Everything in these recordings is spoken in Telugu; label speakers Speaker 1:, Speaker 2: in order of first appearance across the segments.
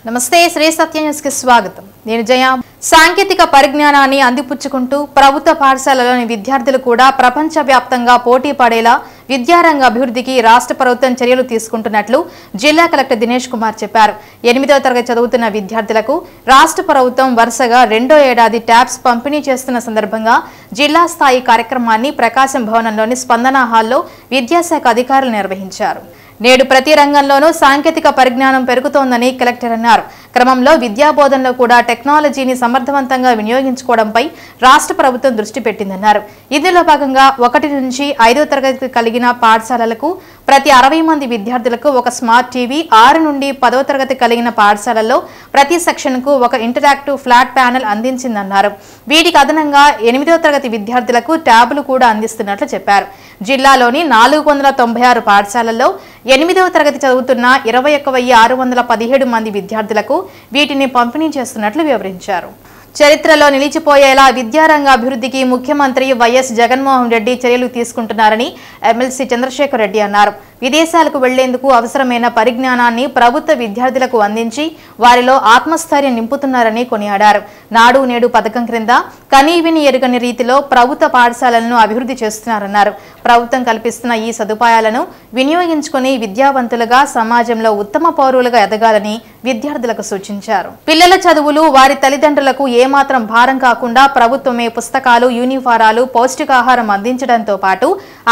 Speaker 1: నమస్తే శ్రీ సత్య న్యూస్ కి స్వాగతం. నేను జయ. సాంకేతిక పరిజ్ఞానాన్ని అందిపుచ్చుకుంటూ ప్రభుత్వ పాఠశాలలోని విద్యార్థులు కూడా ప్రపంచవ్యాప్తంగా పోటీ పడేలా విద్యారంగ అభివృద్ధికి రాష్ట్ర ప్రభుత్వం చర్యలు తీసుకుంటున్నట్లు జిల్లా కలెక్టర్ దినేష్ కుమార్ చెప్పారు. 8వ తరగతి చదువుతున్న విద్యార్థులకు రాష్ట్ర ప్రభుత్వం వరుసగా రెండో ఏడాది ట్యాబ్స్ పంపిణీ చేస్తున్న సందర్భంగా జిల్లా స్థాయి కార్యక్రమాన్ని ప్రకాశం భవనంలోని స్పందన హాల్లో విద్యాశాఖ అధికారులు నిర్వహించారు. నేడు ప్రతి రంగంలోనూ సాంకేతిక పరిజ్ఞానం పెరుగుతోందని కలెక్టర్ అన్నారు. క్రమంలో విద్యాబోధనలో కూడా టెక్నాలజీని సమర్థవంతంగా వినియోగించుకోవడంపై రాష్ట్ర ప్రభుత్వం దృష్టి పెట్టిందన్నారు. ఇందులో భాగంగా 1 నుంచి 5వ తరగతి కలిగిన పాఠశాలలకు ప్రతి 60 మంది విద్యార్థులకు ఒక స్మార్ట్ టీవీ, 6 నుండి 10వ తరగతి కలిగిన పాఠశాలల్లో ప్రతి సెక్షన్కు ఒక ఇంటరాక్టివ్ ఫ్లాట్ ప్యానెల్ అందించిందన్నారు. వీటికి అదనంగా 8వ తరగతి విద్యార్థులకు ట్యాబులు కూడా అందిస్తున్నట్లు చెప్పారు. జిల్లాలోని 496 పాఠశాలల్లో 8వ తరగతి చదువుతున్న 21,617 మంది విద్యార్థులకు వీటిని పంపిణీ చేస్తున్నట్లు వివరించారు. చరిత్రలో నిలిచిపోయేలా విద్యారంగ అభివృద్ధికి ముఖ్యమంత్రి వైఎస్ జగన్మోహన్ రెడ్డి చర్యలు తీసుకుంటున్నారని ఎమ్మెల్సీ చంద్రశేఖర్ రెడ్డి అన్నారు. విదేశాలకు వెళ్లేందుకు అవసరమైన పరిజ్ఞానాన్ని ప్రభుత్వ విద్యార్థులకు అందించి వారిలో ఆత్మస్థైర్యం నింపుతున్నారని కొనియాడారు. నాడు నేడు పథకం క్రింద కనీవిని ఎరుగని రీతిలో ప్రభుత్వ పాఠశాలలను అభివృద్ధి చేస్తున్నారన్నారు. ప్రభుత్వం కల్పిస్తున్న ఈ సదుపాయాలను వినియోగించుకుని విద్యావంతులుగా సమాజంలో ఉత్తమ పౌరులుగా ఎదగాలని విద్యార్థులకు సూచించారు. పిల్లల చదువులు వారి తల్లిదండ్రులకు ఏమాత్రం భారం కాకుండా ప్రభుత్వమే పుస్తకాలు, యూనిఫారాలు, పౌష్టికాహారం అందించడంతో పాటు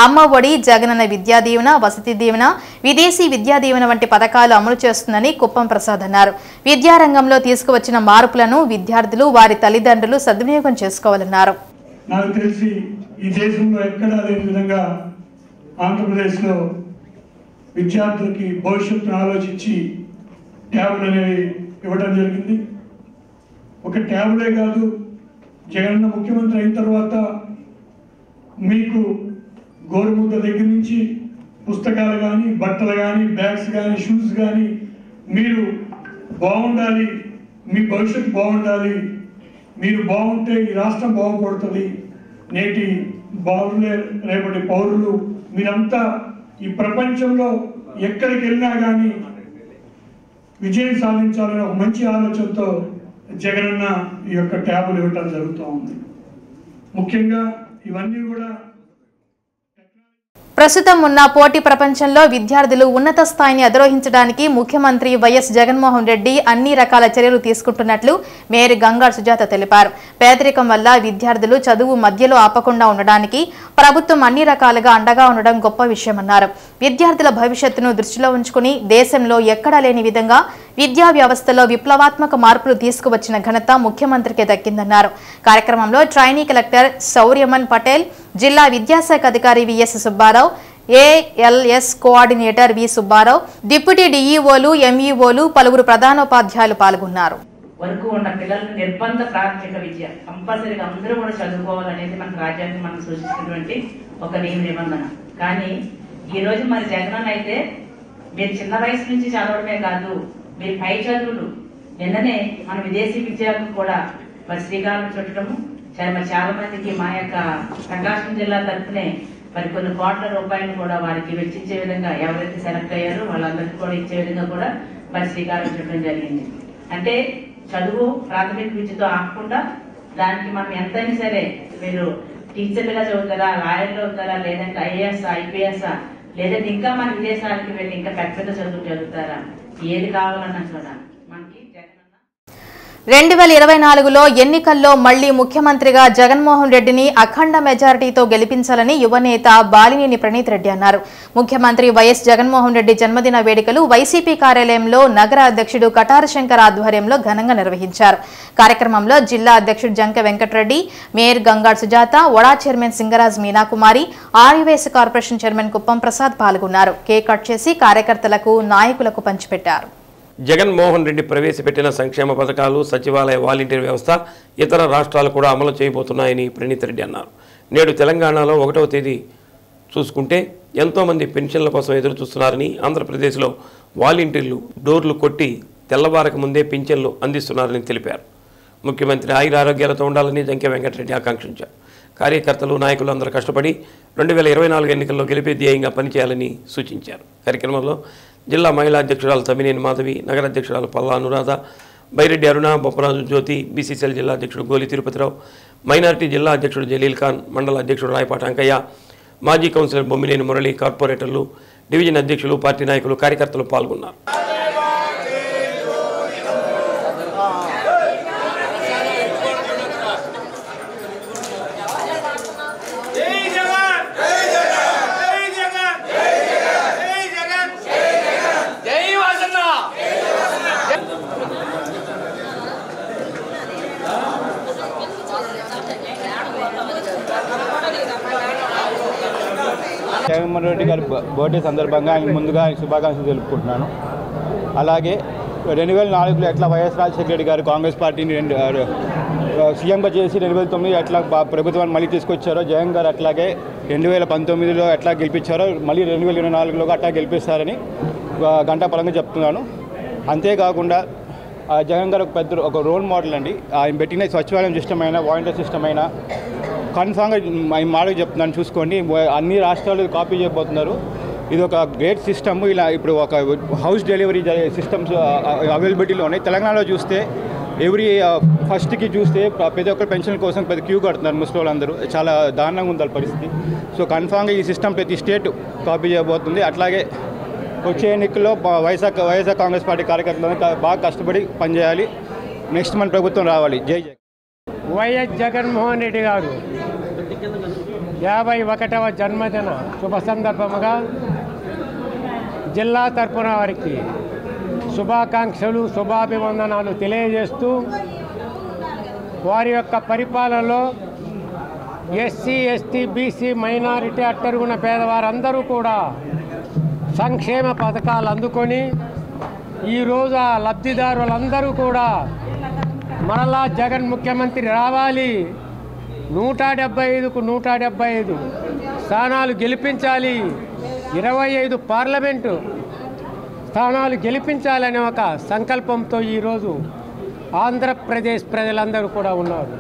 Speaker 1: అమ్మ ఒడి, జగనన్న విద్యా దీవెన, వసతి దీవెన, విదేశీ విద్యా దీవెన వంటి పథకాలు అమలు చేస్తుందని కుప్పం ప్రసాద్ అన్నారు. విద్యారంగంలో తీసుకువచ్చిన మార్పులను విద్యార్థులు, వారి తల్లిదండ్రులు సద్వినియోగం చేసుకోవాలన్నారు.
Speaker 2: నాకు తెలిసి ఈ దేశంలో ఎక్కడా లేని విధంగా ఆంధ్రప్రదేశ్లో విద్యార్థులకి భవిష్యత్తును ఆలోచించి ట్యాబులు అనేవి ఇవ్వడం జరిగింది. ఒక ట్యాబులే కాదు, జగనన్న ముఖ్యమంత్రి అయిన తర్వాత మీకు గోరుముద్ద దగ్గర నుంచి పుస్తకాలు కానీ, బట్టలు కానీ, బ్యాగ్స్ కానీ, షూస్ కానీ, మీరు బాగుండాలి, మీ భవిష్యత్తు బాగుండాలి, మీరు బాగుంటే ఈ రాష్ట్రం బాగుపడుతుంది, నేటి బాగులే రేపటి పౌరులు మీరంతా ఈ ప్రపంచంలో ఎక్కడికి వెళ్ళినా కానీ విజయం సాధించాలని ఒక మంచి ఆలోచనతో జగనన్న ఈ యొక్క ట్యాబులు ఇవ్వటం జరుగుతూ ఉంది. ముఖ్యంగా ఇవన్నీ కూడా
Speaker 1: ప్రస్తుతం ఉన్న పోటీ ప్రపంచంలో విద్యార్థులు ఉన్నత స్థాయిని అధిరోహించడానికి ముఖ్యమంత్రి వైఎస్ జగన్మోహన్ రెడ్డి అన్ని రకాల చర్యలు తీసుకుంటున్నట్లు మేయర్ గంగాడ్ సుజాత తెలిపారు. పేదరికం వల్ల విద్యార్థులు చదువు మధ్యలో ఆపకుండా ఉండడానికి ప్రభుత్వం అన్ని రకాలుగా అండగా ఉండడం గొప్ప విషయమన్నారు. విద్యార్థుల భవిష్యత్తును దృష్టిలో ఉంచుకుని దేశంలో ఎక్కడా లేని విధంగా విద్యా వ్యవస్థలో విప్లవాత్మక మార్పులు తీసుకువచ్చిన ఘనత ముఖ్యమంత్రికి దక్కిందన్నారు. కార్యక్రమంలో ట్రైనీ కలెక్టర్ శౌర్యమన్ పటేల్, జిల్లా విద్యాశాఖ అధికారి VS Subbarao, ALS coordinator V Subbarao, deputy డిఈఓలు, ఎంఈఓలు, పలువురు ప్రధానోపాధ్యాయులు పాల్గొన్నారు.
Speaker 3: వరకు ఉన్న పిల్లలకు నిర్బంధ ప్రాథమిక విద్య కంపల్సరీగా అందరూ కూడా చదువుకోవాలనేది మన రాజ్యాంగం మనం సూచించినటువంటి ఒక నిబంధన. కానీ ఈ రోజు మరి జగనన్న అయితే మీరు చిన్న వయసు నుంచి చదవడమే కాదు, మీరు పై చదువులు నిన్ననే మన విదేశీ విద్యకు కూడా మరి శ్రీకారం చుట్టడము, చాలా మందికి మా యొక్క ప్రకాశం జిల్లా తరఫునే మరి కొన్ని కోట్ల రూపాయలు కూడా వారికి వెచ్చించే విధంగా ఎవరైతే సెలెక్ట్ అయ్యారో వాళ్ళందరికీ కూడా ఇచ్చే విధంగా కూడా మరి శ్రీకారం చుట్టడం జరిగింది. అంటే చదువు ప్రాథమిక విద్యతో ఆగకుండా దానికి మనం ఎంతైనా సరే మీరు టీచర్లుగా చదువుతారా, లాయర్లు అవుతారా, లేదంటే ఐఏఎస్, ఐపీఎస్, లేదంటే ఇంకా మన విదేశాలకు వెళ్ళి ఇంకా పెద్ద చదువు చదువుతారా, ఏది కావాలన్నా చూడాలి. మనకి
Speaker 1: 2024లో ఎన్నికల్లో మళ్లీ ముఖ్యమంత్రిగా జగన్మోహన్ రెడ్డిని అఖండ మెజారిటీతో గెలిపించాలని యువనేత బాలినేని ప్రణీత్ రెడ్డి అన్నారు. ముఖ్యమంత్రి వైఎస్ జగన్మోహన్ రెడ్డి జన్మదిన వేడుకలు వైసీపీ కార్యాలయంలో నగర అధ్యక్షుడు కటార శంకర్ ఆధ్వర్యంలో ఘనంగా నిర్వహించారు. కార్యక్రమంలో జిల్లా అధ్యక్షుడు జంక వెంకటరెడ్డి, మేయర్ గంగాడ్ సుజాత, వడా chairman Singaraj Meenakumari, Arya Vysya corporation chairman Kuppam Prasad పాల్గొన్నారు. కేక్ కట్ చేసి కార్యకర్తలకు, నాయకులకు పంచిపెట్టారు.
Speaker 4: జగన్మోహన్ రెడ్డి ప్రవేశపెట్టిన సంక్షేమ పథకాలు, సచివాలయ వాలంటీర్ వ్యవస్థ ఇతర రాష్ట్రాలు కూడా అమలు చేయబోతున్నాయని ప్రణీత్ రెడ్డి అన్నారు. నేడు తెలంగాణలో 1వ తేదీ చూసుకుంటే ఎంతోమంది పెన్షన్ల కోసం ఎదురు చూస్తున్నారని, ఆంధ్రప్రదేశ్లో వాలంటీర్లు డోర్లు కొట్టి తెల్లవారక ముందే పింఛన్లు అందిస్తున్నారని తెలిపారు. ముఖ్యమంత్రి ఆయురారోగ్యాలతో ఉండాలని జంకే వెంకటరెడ్డి ఆకాంక్షించారు. కార్యకర్తలు, నాయకులు అందరూ కష్టపడి 2024 ఎన్నికల్లో గెలిపే ధ్యేయంగా పనిచేయాలని సూచించారు. కార్యక్రమంలో జిల్లా మహిళా అధ్యక్షురాలు తమ్మినేని మాధవి, నగర అధ్యక్షురాలు పల్లా అనురాధ, బైరెడ్డి అరుణ, బొప్పరాజు జ్యోతి, బీసీసీఎల్ జిల్లా అధ్యక్షుడు గోలి తిరుపతిరావు, మైనారిటీ జిల్లా అధ్యక్షుడు జలీల్ ఖాన్, మండల అధ్యక్షుడు రాయపాటి అంకయ్య, మాజీ కౌన్సిలర్ బొమ్మినేని మురళి, కార్పొరేటర్లు, డివిజన్ అధ్యక్షులు, పార్టీ నాయకులు, కార్యకర్తలు పాల్గొన్నారు.
Speaker 5: జగన్మోహన్ రెడ్డి గారి బర్త్డే సందర్భంగా ఆయన ముందుగా ఆయన శుభాకాంక్షలు తెలుపుకుంటున్నాను. అలాగే 2004లో ఎట్లా వైఎస్ రాజశేఖర రెడ్డి గారు కాంగ్రెస్ పార్టీని సీఎంగా చేసి 2009 ఎట్లా ప్రభుత్వాన్ని మళ్ళీ తీసుకొచ్చారో, జగన్ గారు అట్లాగే 2019లో ఎట్లా గెలిపించారో మళ్ళీ 2024లో అట్లా గెలిపిస్తారని గంటాపరంగా చెప్తున్నాను. అంతేకాకుండా జగన్ గారు ఒక రోల్ మోడల్ అండి. ఆయన పెట్టిన సచివాలయం సిస్టమ్ అయినా, వాలంటీర్ సిస్టమ్ అయినా కన్ఫామ్గా ఈ మాటకు చెప్తున్నాను, చూసుకోండి. అన్ని రాష్ట్రాలు కాపీ చేయబోతున్నారు. ఇది ఒక గ్రేట్ సిస్టమ్. ఇలా ఇప్పుడు ఒక హౌస్ డెలివరీ సిస్టమ్స్ అవైలబిలిటీలో ఉన్నాయి. తెలంగాణలో చూస్తే ఫస్ట్కి చూస్తే ప్రతి ఒక్కరు పెన్షన్ కోసం పెద్ద క్యూ కడుతున్నారు ముసలి వాళ్ళందరూ. చాలా దారుణంగా ఉంది వాళ్ళ పరిస్థితి. సో కన్ఫామ్గా ఈ సిస్టమ్ ప్రతి స్టేట్ కాపీ చేయబోతుంది. అట్లాగే వచ్చే ఎన్నికల్లో వైఎస్ఆర్ కాంగ్రెస్ పార్టీ కార్యకర్తలను బాగా కష్టపడి పనిచేయాలి. నెక్స్ట్ మన ప్రభుత్వం రావాలి. జై జై.
Speaker 6: వైఎస్ జగన్మోహన్ రెడ్డి గారు 51వ జన్మదిన శుభ సందర్భముగా జిల్లా తరపున వారికి శుభాకాంక్షలు, శుభాభివందనాలు తెలియజేస్తూ వారి యొక్క పరిపాలనలో ఎస్సీ, ఎస్టీ, బీసీ, మైనారిటీ, అట్టడుగున పేదవారందరూ కూడా సంక్షేమ పథకాలు అందుకొని ఈరోజు ఆ లబ్ధిదారులందరూ కూడా మరలా జగన్ ముఖ్యమంత్రి రావాలి, 175కు 175 స్థానాలు గెలిపించాలి, 25 పార్లమెంటు స్థానాలు గెలిపించాలనే ఒక సంకల్పంతో ఈరోజు ఆంధ్రప్రదేశ్ ప్రజలందరూ కూడా ఉన్నారు.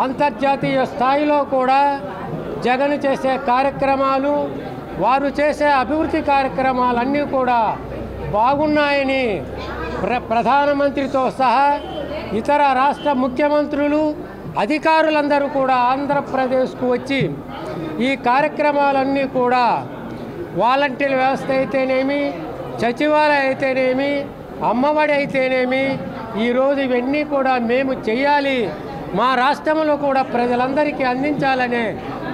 Speaker 6: అంతర్జాతీయ స్థాయిలో కూడా జగన్ చేసే కార్యక్రమాలు, వారు చేసే అభివృద్ధి కార్యక్రమాలన్నీ కూడా బాగున్నాయని ప్రధానమంత్రితో సహా ఇతర రాష్ట్ర ముఖ్యమంత్రులు, అధికారులందరూ కూడా ఆంధ్రప్రదేశ్కు వచ్చి ఈ కార్యక్రమాలన్నీ కూడా వాలంటీర్ వ్యవస్థ అయితేనేమి, సచివాలయం అయితేనేమి, అమ్మఒడి అయితేనేమి, ఈరోజు ఇవన్నీ కూడా మేము చేయాలి, మా రాష్ట్రంలో కూడా ప్రజలందరికీ అందించాలనే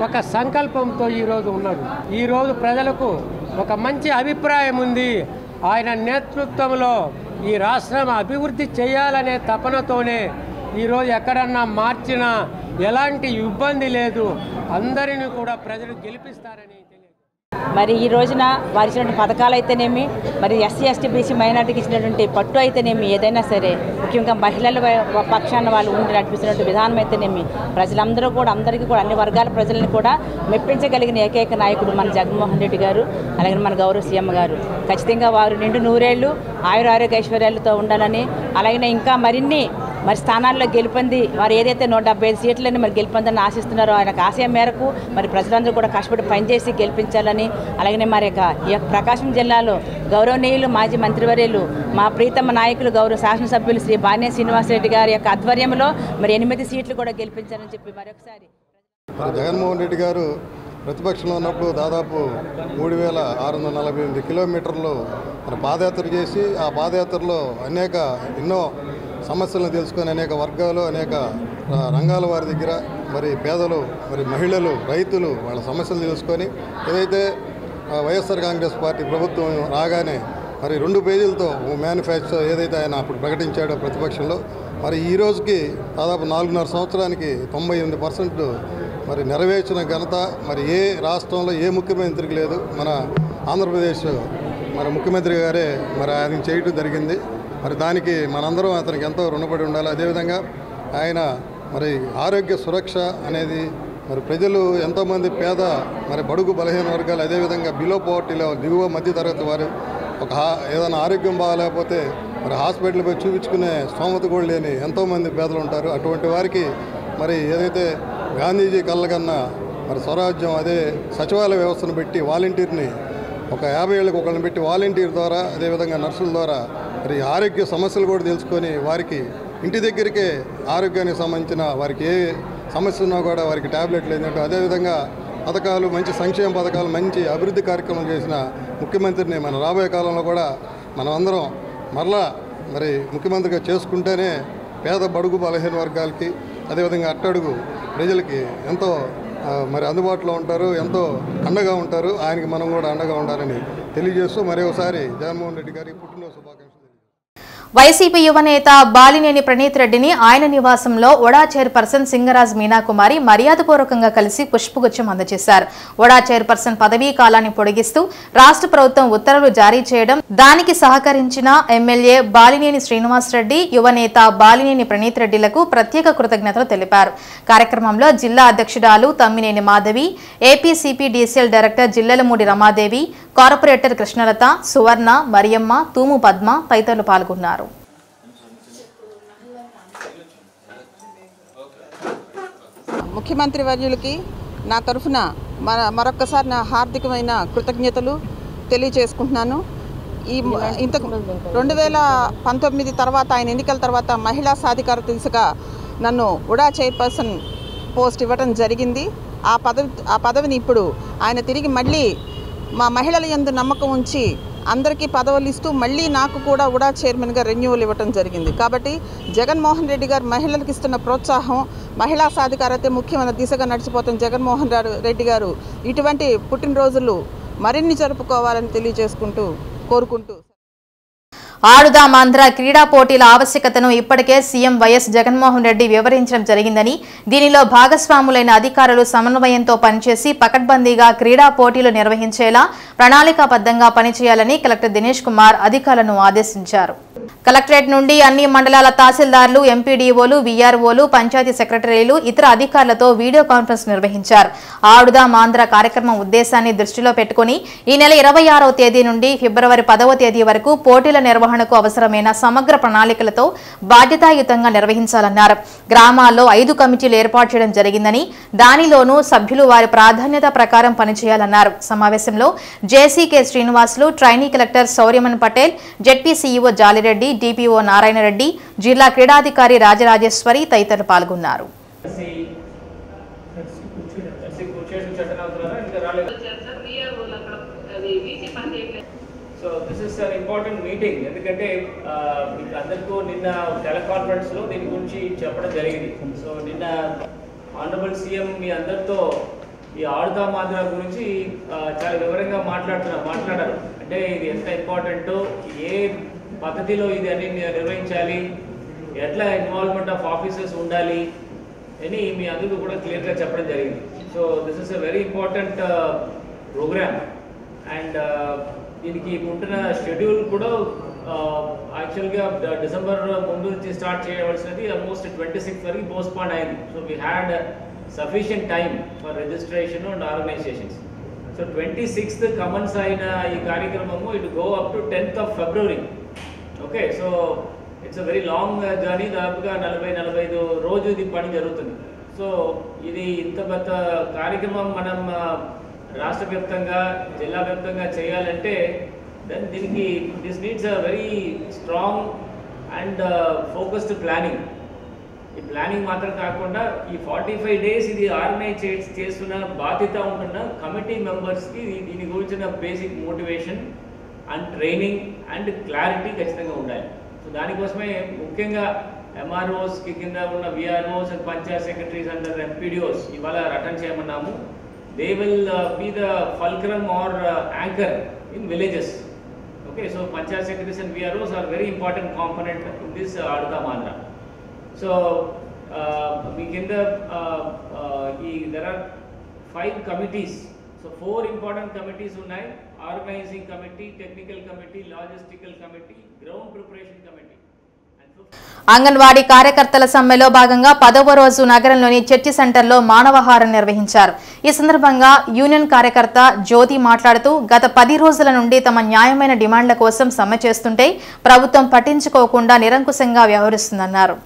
Speaker 6: ఒక సంకల్పంతో ఈరోజు ఉన్నారు. ఈరోజు ప్రజలకు ఒక మంచి అభిప్రాయం ఉంది. ఆయన నేతృత్వంలో ఈ రాష్ట్రం అభివృద్ధి చేయాలనే తపనతోనే ఈరోజు ఎక్కడన్నా మార్చినా ఎలాంటి ఇబ్బంది లేదు, అందరినీ కూడా ప్రజలు గెలిపిస్తారని
Speaker 7: మరి ఈ రోజున వారి ఇచ్చినటువంటి పథకాలు అయితేనేమి, మరి ఎస్సీ, ఎస్టీ, బీసీ, మైనార్టీకి ఇచ్చినటువంటి పట్టు అయితేనేమి, ఏదైనా సరే ముఖ్యంగా మహిళల పక్షాన వాళ్ళు ఉండి నడిపిస్తున్నటువంటి విధానం అయితేనేమి, ప్రజలందరూ కూడా అందరికీ కూడా అన్ని వర్గాల ప్రజలను కూడా మెప్పించగలిగిన ఏకైక నాయకుడు మన జగన్మోహన్ రెడ్డి గారు, అలాగే మన గౌరవ సీఎం గారు. ఖచ్చితంగా వారు నిండు నూరేళ్లు ఆయురారోగ్య ఐశ్వర్యాలతో ఉండాలని, అలాగే ఇంకా మరిన్ని స్థానాల్లో గెలుపొంది వారు ఏదైతే 175 సీట్లని మరి గెలుపొందని ఆశిస్తున్నారో ఆయనకు ఆశయం మేరకు మరి ప్రజలందరూ కూడా కష్టపడి పనిచేసి గెలిపించాలని, అలాగే మరి ఈ యొక్క ప్రకాశం జిల్లాలో గౌరవనీయులు మాజీ మంత్రివర్యులు మా ప్రీతమ నాయకులు గౌరవ శాసనసభ్యులు శ్రీ బాన్య శ్రీనివాసరెడ్డి గారి యొక్క ఆధ్వర్యంలో మరి 8 సీట్లు కూడా గెలిపించాలని చెప్పి మరొకసారి.
Speaker 8: జగన్మోహన్ రెడ్డి గారు ప్రతిపక్షంలో ఉన్నప్పుడు దాదాపు 3648 కిలోమీటర్లు మరి పాదయాత్ర చేసి, ఆ పాదయాత్రలో ఎన్నో సమస్యలను తెలుసుకొని అనేక వర్గాలు, అనేక రంగాల వారి దగ్గర మరి పేదలు, మరి మహిళలు, రైతులు వాళ్ళ సమస్యలు తెలుసుకొని ఏదైతే వైఎస్ఆర్ కాంగ్రెస్ పార్టీ ప్రభుత్వం రాగానే మరి 2 పేజీలతో మేనిఫెస్టో ఏదైతే ఆయన అప్పుడు ప్రకటించాడో ప్రతిపక్షంలో, మరి ఈ రోజుకి దాదాపు 4.5 సంవత్సరానికి 98% మరి నెరవేర్చిన ఘనత మరి ఏ రాష్ట్రంలో ఏ ముఖ్యమంత్రికి లేదు. మన ఆంధ్రప్రదేశ్ మరి ముఖ్యమంత్రి గారే మరి ఆయన చేయడం జరిగింది. మరి దానికి మనందరం అతనికి ఎంతో రుణపడి ఉండాలి. అదేవిధంగా ఆయన మరి ఆరోగ్య సురక్ష అనేది మరి ప్రజలు ఎంతోమంది పేద మరి బడుగు బలహీన వర్గాలు, అదేవిధంగా బిలో పవర్టీలో దిగువ మధ్యతరగతి వారు ఏదైనా ఆరోగ్యం బాగాలేకపోతే మరి హాస్పిటల్ పోయి చూపించుకునే స్తోమత కూడా లేని ఎంతోమంది పేదలు ఉంటారు. అటువంటి వారికి మరి ఏదైతే గాంధీజీ కళ్ళకన్నా మరి స్వరాజ్యం, అదే సచివాలయ వ్యవస్థను పెట్టి వాలంటీర్ని ఒక 50 ఏళ్ళకి ఒకళ్ళని పెట్టి వాలంటీర్ ద్వారా అదేవిధంగా నర్సుల ద్వారా మరి ఆరోగ్య సమస్యలు కూడా తెలుసుకొని వారికి ఇంటి దగ్గరికే ఆరోగ్యానికి సంబంధించిన వారికి ఏ సమస్య ఉన్నా కూడా వారికి ట్యాబ్లెట్లు ఏంటంటే అదేవిధంగా పథకాలు మంచి సంక్షేమ పథకాలు మంచి అభివృద్ధి కార్యక్రమం చేసిన ముఖ్యమంత్రిని మన రాబోయే కాలంలో కూడా మనం అందరం మరలా మరి ముఖ్యమంత్రిగా చేసుకుంటేనే పేద బడుగు బలహీన వర్గాలకి అదేవిధంగా అట్టడుగు ప్రజలకి ఎంతో మరి అందుబాటులో ఉంటారు, ఎంతో అండగా ఉంటారు. ఆయనకి మనం కూడా అండగా ఉండాలని తెలియజేస్తూ మరొకసారి జగన్మోహన్ రెడ్డి గారికి పుట్టినరోజు శుభాకాంక్షలు.
Speaker 1: వైసీపీ యువనేత బాలినేని ప్రణీత్ రెడ్డిని ఆయన నివాసంలో ఒడా చైర్పర్సన్ సింగరాజ్ మీనాకుమారి మర్యాదపూర్వకంగా కలిసి పుష్పగుచ్చం అందజేశారు. ఒడా చైర్పర్సన్ పదవీ కాలాన్ని పొడిగిస్తూ రాష్ట్ర ప్రభుత్వం ఉత్తర్వులు జారీ చేయడం, దానికి సహకరించిన ఎమ్మెల్యే బాలినేని శ్రీనివాసరెడ్డి, యువనేత బాలినేని ప్రణీత్ రెడ్డిలకు ప్రత్యేక కృతజ్ఞతలు తెలిపారు. కార్యక్రమంలో జిల్లా అధ్యక్షురాలు Tammineni Madhavi, APCP DCL director Jillelamudi Ramadevi, corporator Krishnalatha, Suvarna, Mariyamma, Thumu Padma తదితరులు పాల్గొన్నారు.
Speaker 9: ముఖ్యమంత్రి వర్యులకి నా తరఫున మరొక్కసారి నా హార్దికమైన కృతజ్ఞతలు తెలియజేసుకుంటున్నాను. ఈ 2019 తర్వాత ఆయన ఎన్నికల తర్వాత మహిళా సాధికారత దిశగా నన్ను ఉడా చైర్పర్సన్ పోస్ట్ ఇవ్వడం జరిగింది. ఆ పదవిని ఇప్పుడు ఆయన తిరిగి మళ్ళీ మా మహిళల యందు నమ్మకం ఉంచి అందరికీ పదవులు ఇస్తూ మళ్ళీ నాకు కూడా ఉడా చైర్మన్గా రెన్యూవల్ ఇవ్వడం జరిగింది. కాబట్టి జగన్మోహన్ రెడ్డి గారు మహిళలకు ఇస్తున్న ప్రోత్సాహం, మహిళా సాధికారత ముఖ్యమైన దిశగా నడిచిపోతున్న జగన్మోహన్ రెడ్డి గారు ఇటువంటి పుట్టినరోజులు మరిన్ని జరుపుకోవాలని తెలియజేసుకుంటూ కోరుకుంటూ
Speaker 1: ఆడుదాం ఆంధ్ర క్రీడా పోటీల ఆవశ్యకతను ఇప్పటికే సీఎం వైఎస్ జగన్మోహన్ రెడ్డి వివరించడం జరిగిందని, దీనిలో భాగస్వాములైన అధికారులు సమన్వయంతో పనిచేసి పకడ్బందీగా క్రీడా పోటీలు నిర్వహించేలా ప్రణాళికాబద్ధంగా పనిచేయాలని కలెక్టర్ దినేష్ కుమార్ అధికారులను ఆదేశించారు. కలెక్టరేట్ నుండి అన్ని మండలాల తహసీల్దార్లు, ఎంపీడీఓలు, వీఆర్ఓలు, పంచాయతీ సెక్రటరీలు, ఇతర అధికారులతో వీడియో కాన్ఫరెన్స్ నిర్వహించారు. ఆడుదాం ఆంధ్ర కార్యక్రమం ఉద్దేశాన్ని దృష్టిలో పెట్టుకుని ఈ నెల 26వ తేదీ నుండి ఫిబ్రవరి 10వ తేదీ వరకు పోటీల నిర్వహణకు అవసరమైన సమగ్ర ప్రణాళికలతో బాధ్యతాయుతంగా నిర్వహించాలన్నారు. గ్రామాల్లో 5 కమిటీలు ఏర్పాటు చేయడం జరిగిందని, దానిలోనూ సభ్యులు వారి ప్రాధాన్యత ప్రకారం పనిచేయాలన్నారు. సమావేశంలో JC K Srinivasulu, trainee collector Shauryaman Patel, ZP CEO Jali Reddy, DPO Narayana Reddy, జిల్లా క్రీడాధికారి రాజరాజేశ్వరి తదితరులు పాల్గొన్నారు.
Speaker 10: So this is an important meeting, ఎందుకంటే మీకు అందరికీ నిన్న టెలికాన్ఫరెన్స్లో దీని గురించి చెప్పడం జరిగింది. సో నిన్న ఆనరబుల్ సీఎం మీ అందరితో ఈ ఆడుదాం ఆంధ్ర గురించి చాలా వివరంగా మాట్లాడారు. అంటే ఇది ఎంత ఇంపార్టెంటో, ఏ పద్ధతిలో ఇది అన్ని నిర్వహించాలి, ఎట్లా ఇన్వాల్వ్మెంట్ ఆఫ్ ఆఫీసర్స్ ఉండాలి అని మీ అందరికీ కూడా క్లియర్గా చెప్పడం జరిగింది. So this is a very important programme. And దీనికి ఉంటున్న షెడ్యూల్ కూడా యాక్చువల్గా డిసెంబర్ ముందు నుంచి స్టార్ట్ చేయవలసినది ఆల్మోస్ట్ 26 వరకు పోస్ట్పోన్ అయింది. So we had sufficient time for registration and organizations. So 26th commence అయిన ఈ కార్యక్రమము it go up to 10th of February. Okay, so it's a very long journey. దాదాపుగా 40-45 రోజు ఇది పని జరుగుతుంది. సో ఇది ఇంత పెద్ద కార్యక్రమం మనం రాష్ట్ర వ్యాప్తంగా, జిల్లా వ్యాప్తంగా చేయాలంటే దెన్ దీనికి this needs a very strong and focused planning. ఈ ప్లానింగ్ మాత్రం కాకుండా ఈ 45 days ఇది ఆర్గనైజ్ చేస్తున్న బాధ్యత ఉంటున్న కమిటీ మెంబర్స్కి దీని గురించిన basic motivation and training and clarity ఖచ్చితంగా ఉండాలి. సో దానికోసమే ముఖ్యంగా ఎంఆర్ఓస్కి కింద ఉన్న VROs and Panchayat secretaries and MPDOs ఇవాళ attend చేయమన్నాము. They will be the fulcrum or anchor in villages. Okay, so Panchayat secretaries and VROs are very important component in this Adudam Andhra. So there are 5 committees. So 4 important committees unnai: organizing committee, technical committee, logistical committee, ground preparation committee.
Speaker 1: Anganwadi కార్యకర్తల సమ్మెలో భాగంగా 10వ రోజు నగరంలోని చర్చి సెంటర్లో మానవహారం నిర్వహించారు. ఈ సందర్భంగా యూనియన్ కార్యకర్త జ్యోతి మాట్లాడుతూ, గత 10 రోజుల నుండి తమ న్యాయమైన డిమాండ్ల కోసం సమ్మె చేస్తుంటే ప్రభుత్వం పట్టించుకోకుండా నిరంకుశంగా వ్యవహరిస్తుందన్నారు.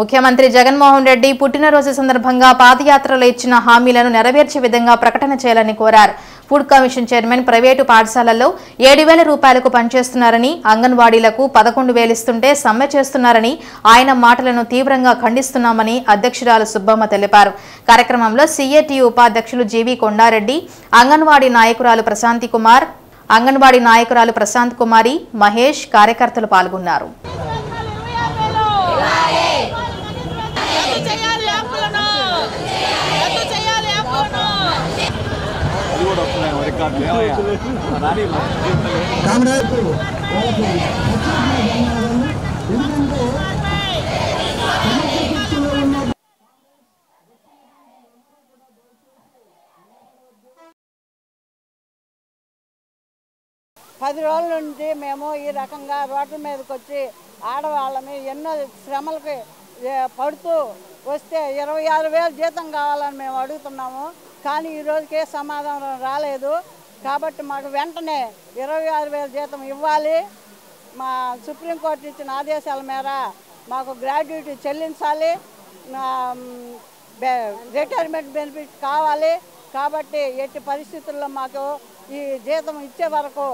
Speaker 1: ముఖ్యమంత్రి జగన్మోహన్ రెడ్డి పుట్టినరోజు సందర్భంగా పాదయాత్రలో ఇచ్చిన హామీలను నెరవేర్చే విధంగా ప్రకటన చేయాలని కోరారు. ఫుడ్ కమిషన్ చైర్మన్ ప్రైవేటు పాఠశాలల్లో 7,000 రూపాయలకు పనిచేస్తున్నారని, అంగన్వాడీలకు 11,000 ఇస్తుంటే సమ్మె చేస్తున్నారని ఆయన మాటలను తీవ్రంగా ఖండిస్తున్నామని అధ్యక్షురాలు సుబ్బమ్మ తెలిపారు. కార్యక్రమంలో సిఐటియు ఉపాధ్యక్షులు జీవి కొండారెడ్డి, అంగన్వాడీ నాయకురాలు ప్రశాంత్ కుమారి, మహేష్ కార్యకర్తలు పాల్గొన్నారు.
Speaker 11: పది రోజుల నుండి మేము ఈ రకంగా రోడ్ల మీదకి వచ్చి ఆడవాళ్ళని ఎన్నో శ్రమలకి పడుతూ వస్తే 26,000 జీతం కావాలని మేము అడుగుతున్నాము. కానీ ఈ రోజుకే సమాధానం రాలేదు. కాబట్టి మాకు వెంటనే 26,000 జీతం ఇవ్వాలి. మా సుప్రీంకోర్టు ఇచ్చిన ఆదేశాల మేర మాకు గ్రాడ్యుయేటీ చెల్లించాలి, రిటైర్మెంట్ బెనిఫిట్ కావాలి. కాబట్టి ఎట్టి పరిస్థితుల్లో మాకు ఈ జీతం ఇచ్చే వరకు,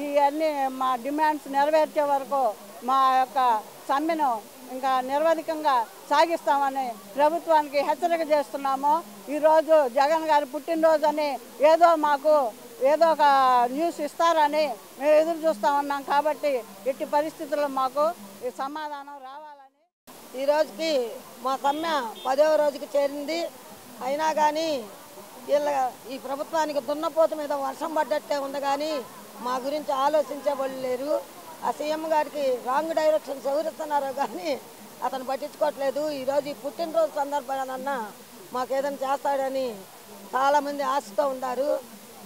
Speaker 11: ఈ అన్ని మా డిమాండ్స్ నెరవేర్చే వరకు మా యొక్క సమ్మెను ఇంకా నిరవధికంగా సాగిస్తామని ప్రభుత్వానికి హెచ్చరిక చేస్తున్నాము. ఈరోజు జగన్ గారి పుట్టినరోజు అని ఏదో ఒక న్యూస్ ఇస్తారని మేము ఎదురు చూస్తూ ఉన్నాం. కాబట్టి ఎట్టి పరిస్థితుల్లో మాకు ఈ సమాధానం రావాలని ఈరోజుకి మా సమ్మె 10వ రోజుకి చేరింది. అయినా కానీ ఈ ప్రభుత్వానికి దున్నపోతు మీద వర్షం పడ్డట్టే ఉంది, కానీ మా గురించి ఆలోచించే వాళ్ళు లేరు. ఆ సీఎం గారికి రాంగ్ డైరెక్షన్స్ ఎవరిస్తున్నారో కానీ అతను పట్టించుకోవట్లేదు. ఈరోజు ఈ పుట్టినరోజు సందర్భానన్నా మాకు ఏదైనా చేస్తాడని చాలామంది ఆశతో ఉన్నారు.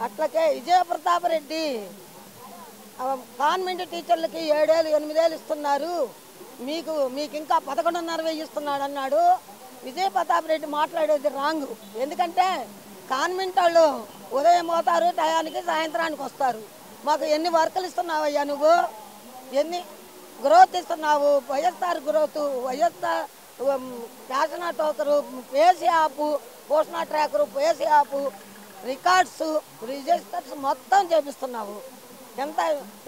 Speaker 11: అట్లకే విజయప్రతాపరెడ్డి కాన్వెంట్ టీచర్లకి 7,000 8,000 ఇస్తున్నారు, మీకు ఇంకా 11,500 ఇస్తున్నాడు అన్నాడు. విజయప్రతాపరెడ్డి మాట్లాడేది రాంగ్. ఎందుకంటే కాన్వెంట్ వాళ్ళు ఉదయం పోతారు, టయానికి సాయంత్రానికి వస్తారు. మాకు ఎన్ని వర్కులు ఇస్తున్నావయ్యా, నువ్వు ఎన్ని గ్రోత్ ఇస్తున్నావు? వైఎస్ఆర్ గ్రోత్, వైఎస్ఆర్ ఫ్యాషన్ టోకరు, పేసీ యాప్, పోషణ ట్రాకరు, పేసీ యాప్, రికార్డ్స్, రిజిస్టర్స్ మొత్తం చేపిస్తున్నావు. ఎంత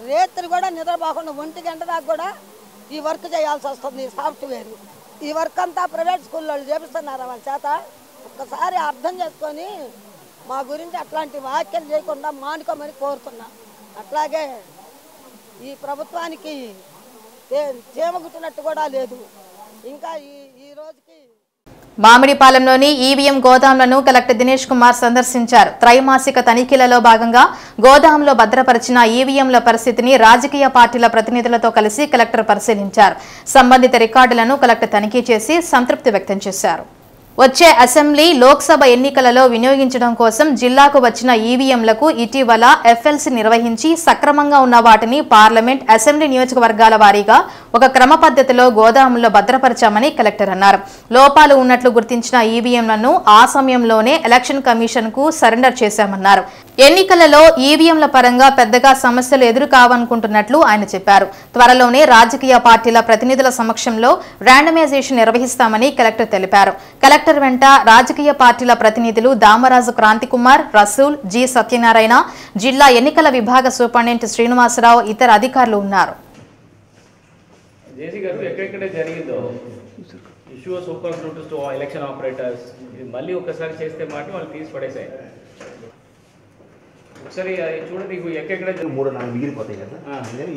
Speaker 11: రేత్రి కూడా నిద్రపోకుండా 1 గంట దాకా కూడా ఈ వర్క్ చేయాల్సి వస్తుంది. సాఫ్ట్వేర్ ఈ వర్క్ అంతా ప్రైవేట్ స్కూల్లో చేపిస్తున్నారు వాళ్ళ చేత. ఒక్కసారి అర్థం చేసుకొని మా గురించి అట్లాంటి వ్యాఖ్యలు చేయకుండా మానుకోమని కోరుతున్నా. అట్లాగే ఈ ప్రభుత్వానికి చేమగుట్టినట్టు కూడా లేదు. ఇంకా ఈ రోజుకి
Speaker 1: మామిడిపాలెంలోని ఈవీఎం గోదాంలను కలెక్టర్ దినేష్ కుమార్ సందర్శించారు. త్రైమాసిక తనిఖీలలో భాగంగా గోదాంలో భద్రపరిచిన ఈవీఎంల పరిస్థితిని రాజకీయ పార్టీల ప్రతినిధులతో కలిసి కలెక్టర్ పరిశీలించారు. సంబంధిత రికార్డులను కలెక్టర్ తనిఖీ చేసి సంతృప్తి వ్యక్తం చేశారు. వచ్చే అసెంబ్లీ, లోక్సభ ఎన్నికలలో వినియోగించడం కోసం జిల్లాకు వచ్చిన ఈవీఎంలకు ఇటీవల ఎఫ్ఎల్సీ నిర్వహించి సక్రమంగా ఉన్న వాటిని పార్లమెంట్, అసెంబ్లీ నియోజకవర్గాల వారీగా ఒక క్రమ పద్ధతిలో గోదాముల్లో భద్రపరిచామని కలెక్టర్ అన్నారు. లోపాలు ఉన్నట్లు గుర్తించిన ఈవీఎంలను ఆ సమయంలోనే ఎలక్షన్ కమిషన్ కు సరెండర్ చేశామన్నారు. ఎన్నికలలో ఈవీఎంల పరంగా పెద్దగా సమస్యలు ఎదురుకావనుకుంటున్నట్లు ఆయన చెప్పారు. త్వరలోనే రాజకీయ పార్టీల ప్రతినిధుల సమక్షంలో ర్యాండమైజేషన్ నిర్వహిస్తామని కలెక్టర్ తెలిపారు. కలెక్టర్ వెంట రాజకీయ పార్టీల ప్రతినిధులు దామరాజు క్రాంతికుమార్, రసూల్, జి సత్యనారాయణ, జిల్లా ఎన్నికల విభాగ సూపరింటెండెంట్ శ్రీనివాసరావు, ఇతర అధికారులు ఉన్నారు.
Speaker 10: ఒకసారి చూడండి, ఎక్కడెక్కడ
Speaker 12: 3-4 మిగిలిపోతాయి కదా,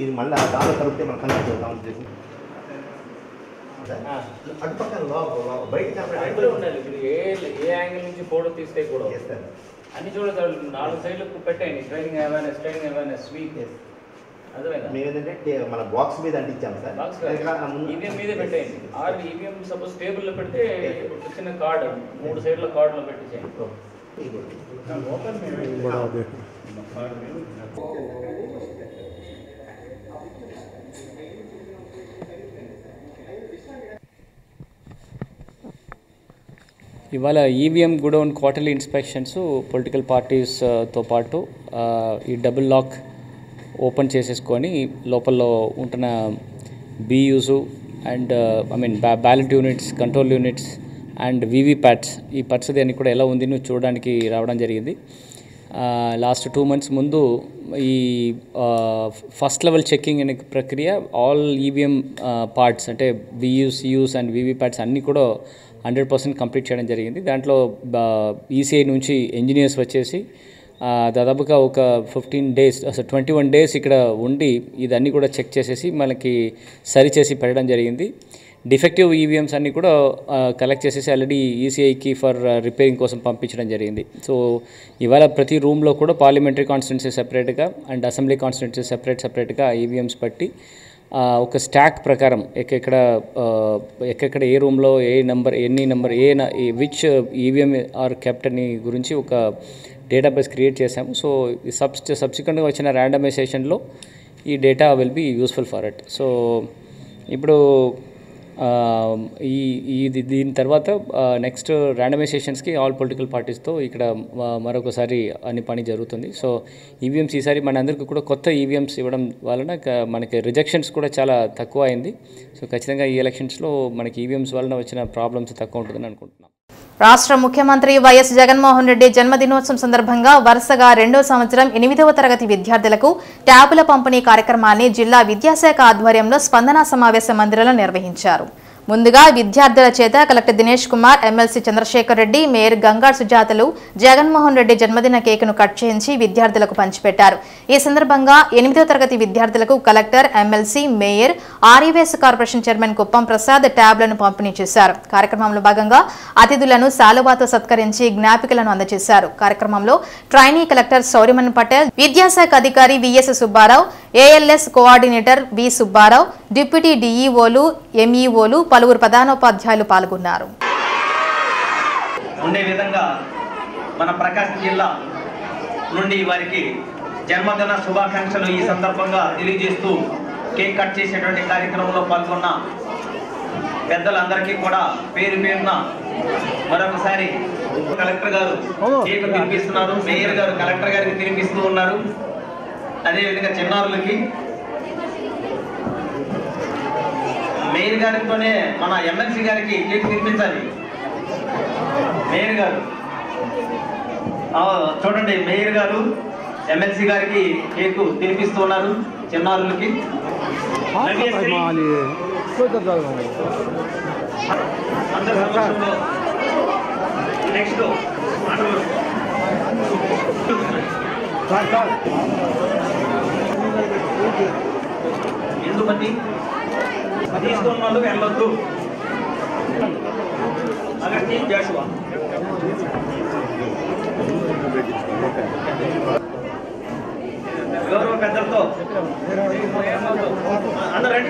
Speaker 12: ఇది మళ్ళీ దాని కలిపితే మనం కనెక్ట్ అవుతాం.
Speaker 10: అటుపక్కన ఉండాలి. ఇప్పుడు ఏ యాంగిల్ నుంచి ఫోటో తీస్తే కూడా అన్ని చూడతారు. 4 సైడ్లకు పెట్టండి. ట్రైనింగ్ అవేర్నెస్ వీక్
Speaker 12: మేమేంటంటే మన బాక్స్ మీద అంటించాము సార్.
Speaker 10: ఈవీఎం మీదే పెట్టేయండి. ఆర్ ఈవీఎం సపోజ్ టేబుల్ లో పెడితే చిన్న కార్డు 3 సైడ్ల కార్డులో పెట్టేసేయండి.
Speaker 13: ఇవాళ EVM godown quarterly inspections political పార్టీస్తో పాటు ఈ డబుల్ లాక్ ఓపెన్ చేసేసుకొని లోపల ఉంటున్న BUs, and ballot units, control units and VVPATs, ఈ పరిస్థితి అన్ని కూడా ఎలా ఉంది చూడడానికి రావడం జరిగింది. లాస్ట్ 2 months ముందు ఈ ఫస్ట్ లెవెల్ చెక్కింగ్ అనే ప్రక్రియ ఆల్ ఈవీఎం పార్ట్స్ అంటే వియూస్, సియూస్ అండ్ వీవీప్యాట్స్ అన్నీ కూడా 100% కంప్లీట్ చేయడం జరిగింది. దాంట్లో ఈసీఐ నుంచి ఇంజనీర్స్ వచ్చేసి దాదాపుగా ఒక 15 days, అసలు 21 days ఇక్కడ ఉండి ఇదన్నీ కూడా చెక్ చేసేసి మనకి సరిచేసి పెట్టడం జరిగింది. డిఫెక్టివ్ ఈవీఎంస్ అన్నీ కూడా కలెక్ట్ చేసేసి ఆల్రెడీ ఈసీఐకి ఫర్ రిపేరింగ్ కోసం పంపించడం జరిగింది. సో ఇవాళ ప్రతి రూమ్లో కూడా పార్లమెంటరీ కాన్స్టిట్యున్సీ సెపరేట్గా అండ్ అసెంబ్లీ కాన్స్టిట్యున్సీ సెపరేట్గా ఈవీఎంస్ పట్టి ఒక స్టాక్ ప్రకారం ఎక్కడెక్కడ ఏ రూమ్లో ఎన్ని number which EVM are kept అని గురించి ఒక డేటాబేస్ క్రియేట్ చేశాము. సో సబ్సిక్వెంట్గా వచ్చిన ర్యాండమైజేషన్లో ఈ data will be useful for it. So ఇప్పుడు దీని తర్వాత నెక్స్ట్ ర్యాండమైజేషన్స్కి ఆల్ పొలిటికల్ పార్టీస్తో ఇక్కడ మరొకసారి అన్ని పని జరుగుతుంది. సో ఈవీఎంస్ ఈసారి మన అందరికీ కూడా కొత్త ఈవీఎంస్ ఇవ్వడం వలన మనకి రిజెక్షన్స్ కూడా చాలా తక్కువ అయింది. సో ఖచ్చితంగా ఈ ఎలక్షన్స్లో మనకి ఈవీఎంస్ వలన వచ్చిన ప్రాబ్లమ్స్ తక్కువ ఉంటుందని అనుకుంటున్నాం.
Speaker 1: రాష్ట్ర ముఖ్యమంత్రి వైఎస్ జగన్మోహన్ రెడ్డి జన్మదినోత్సవం సందర్భంగా వరుసగా 2వ సంవత్సరం 8వ తరగతి విద్యార్థులకు ట్యాబుల పంపిణీ కార్యక్రమాన్ని జిల్లా విద్యాశాఖ ఆధ్వర్యంలో స్పందన సమావేశ మందిరంలో నిర్వహించారు. ముందుగా విద్యార్థుల చేత collector Dinesh Kumar, MLC Chandrasekhar Reddy, mayor Gangad సుజాతలు జగన్మోహన్ రెడ్డి జన్మదిన కేకును కట్ చేయించి విద్యార్థులకు పంచిపెట్టారు. ఈ సందర్భంగా 8వ తరగతి విద్యార్థులకు collector, MLC, mayor, REVS corporation chairman Kuppam Prasad ట్యాబ్లను పంపిణీ చేశారు. కార్యక్రమంలో భాగంగా అతిథులను శాలువాతో సత్కరించి జ్ఞాపికలను అందజేశారు. కార్యక్రమంలో ట్రైనీ కలెక్టర్ సౌరిమన్ పటేల్, విద్యాశాఖ అధికారి VS Subbarao, ALS coordinator V Subbarao, deputy డీఈఓలు, ఎంఈఓలు, పలువురు ప్రధానోపాధ్యాయులు పాల్గొన్నారు.
Speaker 14: ఉండే విధంగా మన ప్రకాశం జిల్లా నుండి వారికి జన్మదిన శుభాకాంక్షలు ఈ సందర్భంగా తెలియజేస్తూ కేక్ కట్ చేసేటువంటి కార్యక్రమంలో పాల్గొన్న పెద్దలందరికీ కూడా పేరు పేరున మరొకసారి కలెక్టర్ గారు కేక్ తినిపిస్తున్నారు, మేయర్ గారు కలెక్టర్ గారికి తినిపిస్తూ ఉన్నారు. అదేవిధంగా చిన్నారులకి మేయర్ గారితోనే మన ఎమ్మెల్సీ గారికి కేక్ తినిపించాలి. మేయర్ గారు చూడండి, మేయర్ గారు ఎమ్మెల్సీ గారికి కేక్ తినిపిస్తూ ఉన్నారు చిన్నారులకి. నెక్స్ట్ ఎందుమంది తీసుకున్న వాళ్ళు వెళ్ళొద్దు. అగస్టిన్ జాషువా గౌరవ పెద్దలతో అందరండి.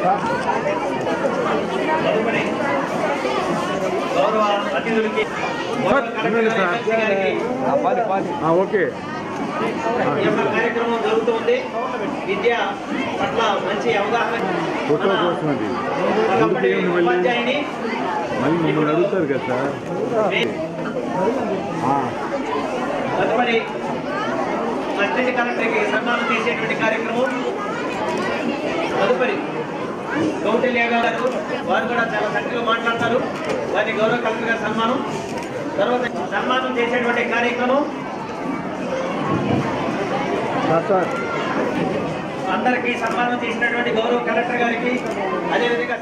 Speaker 14: గౌరవ అతిథులకి
Speaker 5: ఓకే
Speaker 14: కార్యక్రమం జరుగుతుంది. విద్య పట్ల మంచి అవగాహన ఉపాధ్యాయుని
Speaker 5: అడుగుతారు కదా
Speaker 14: తదుపరి అసిస్టెంట్ కలెక్టర్కి సన్మానం చేసేటువంటి కార్యక్రమం. తదుపరి కౌటిల్య గారు వారు కూడా చాలా చక్కగా మాట్లాడతారు. వారిని గౌరవ కలెక్టర్ గారి సన్మానం. తర్వాత సన్మానం చేసేటువంటి కార్యక్రమం అందరికీ సన్మానం చేసినటువంటి గౌరవ కలెక్టర్ గారికి, అదేవిధంగా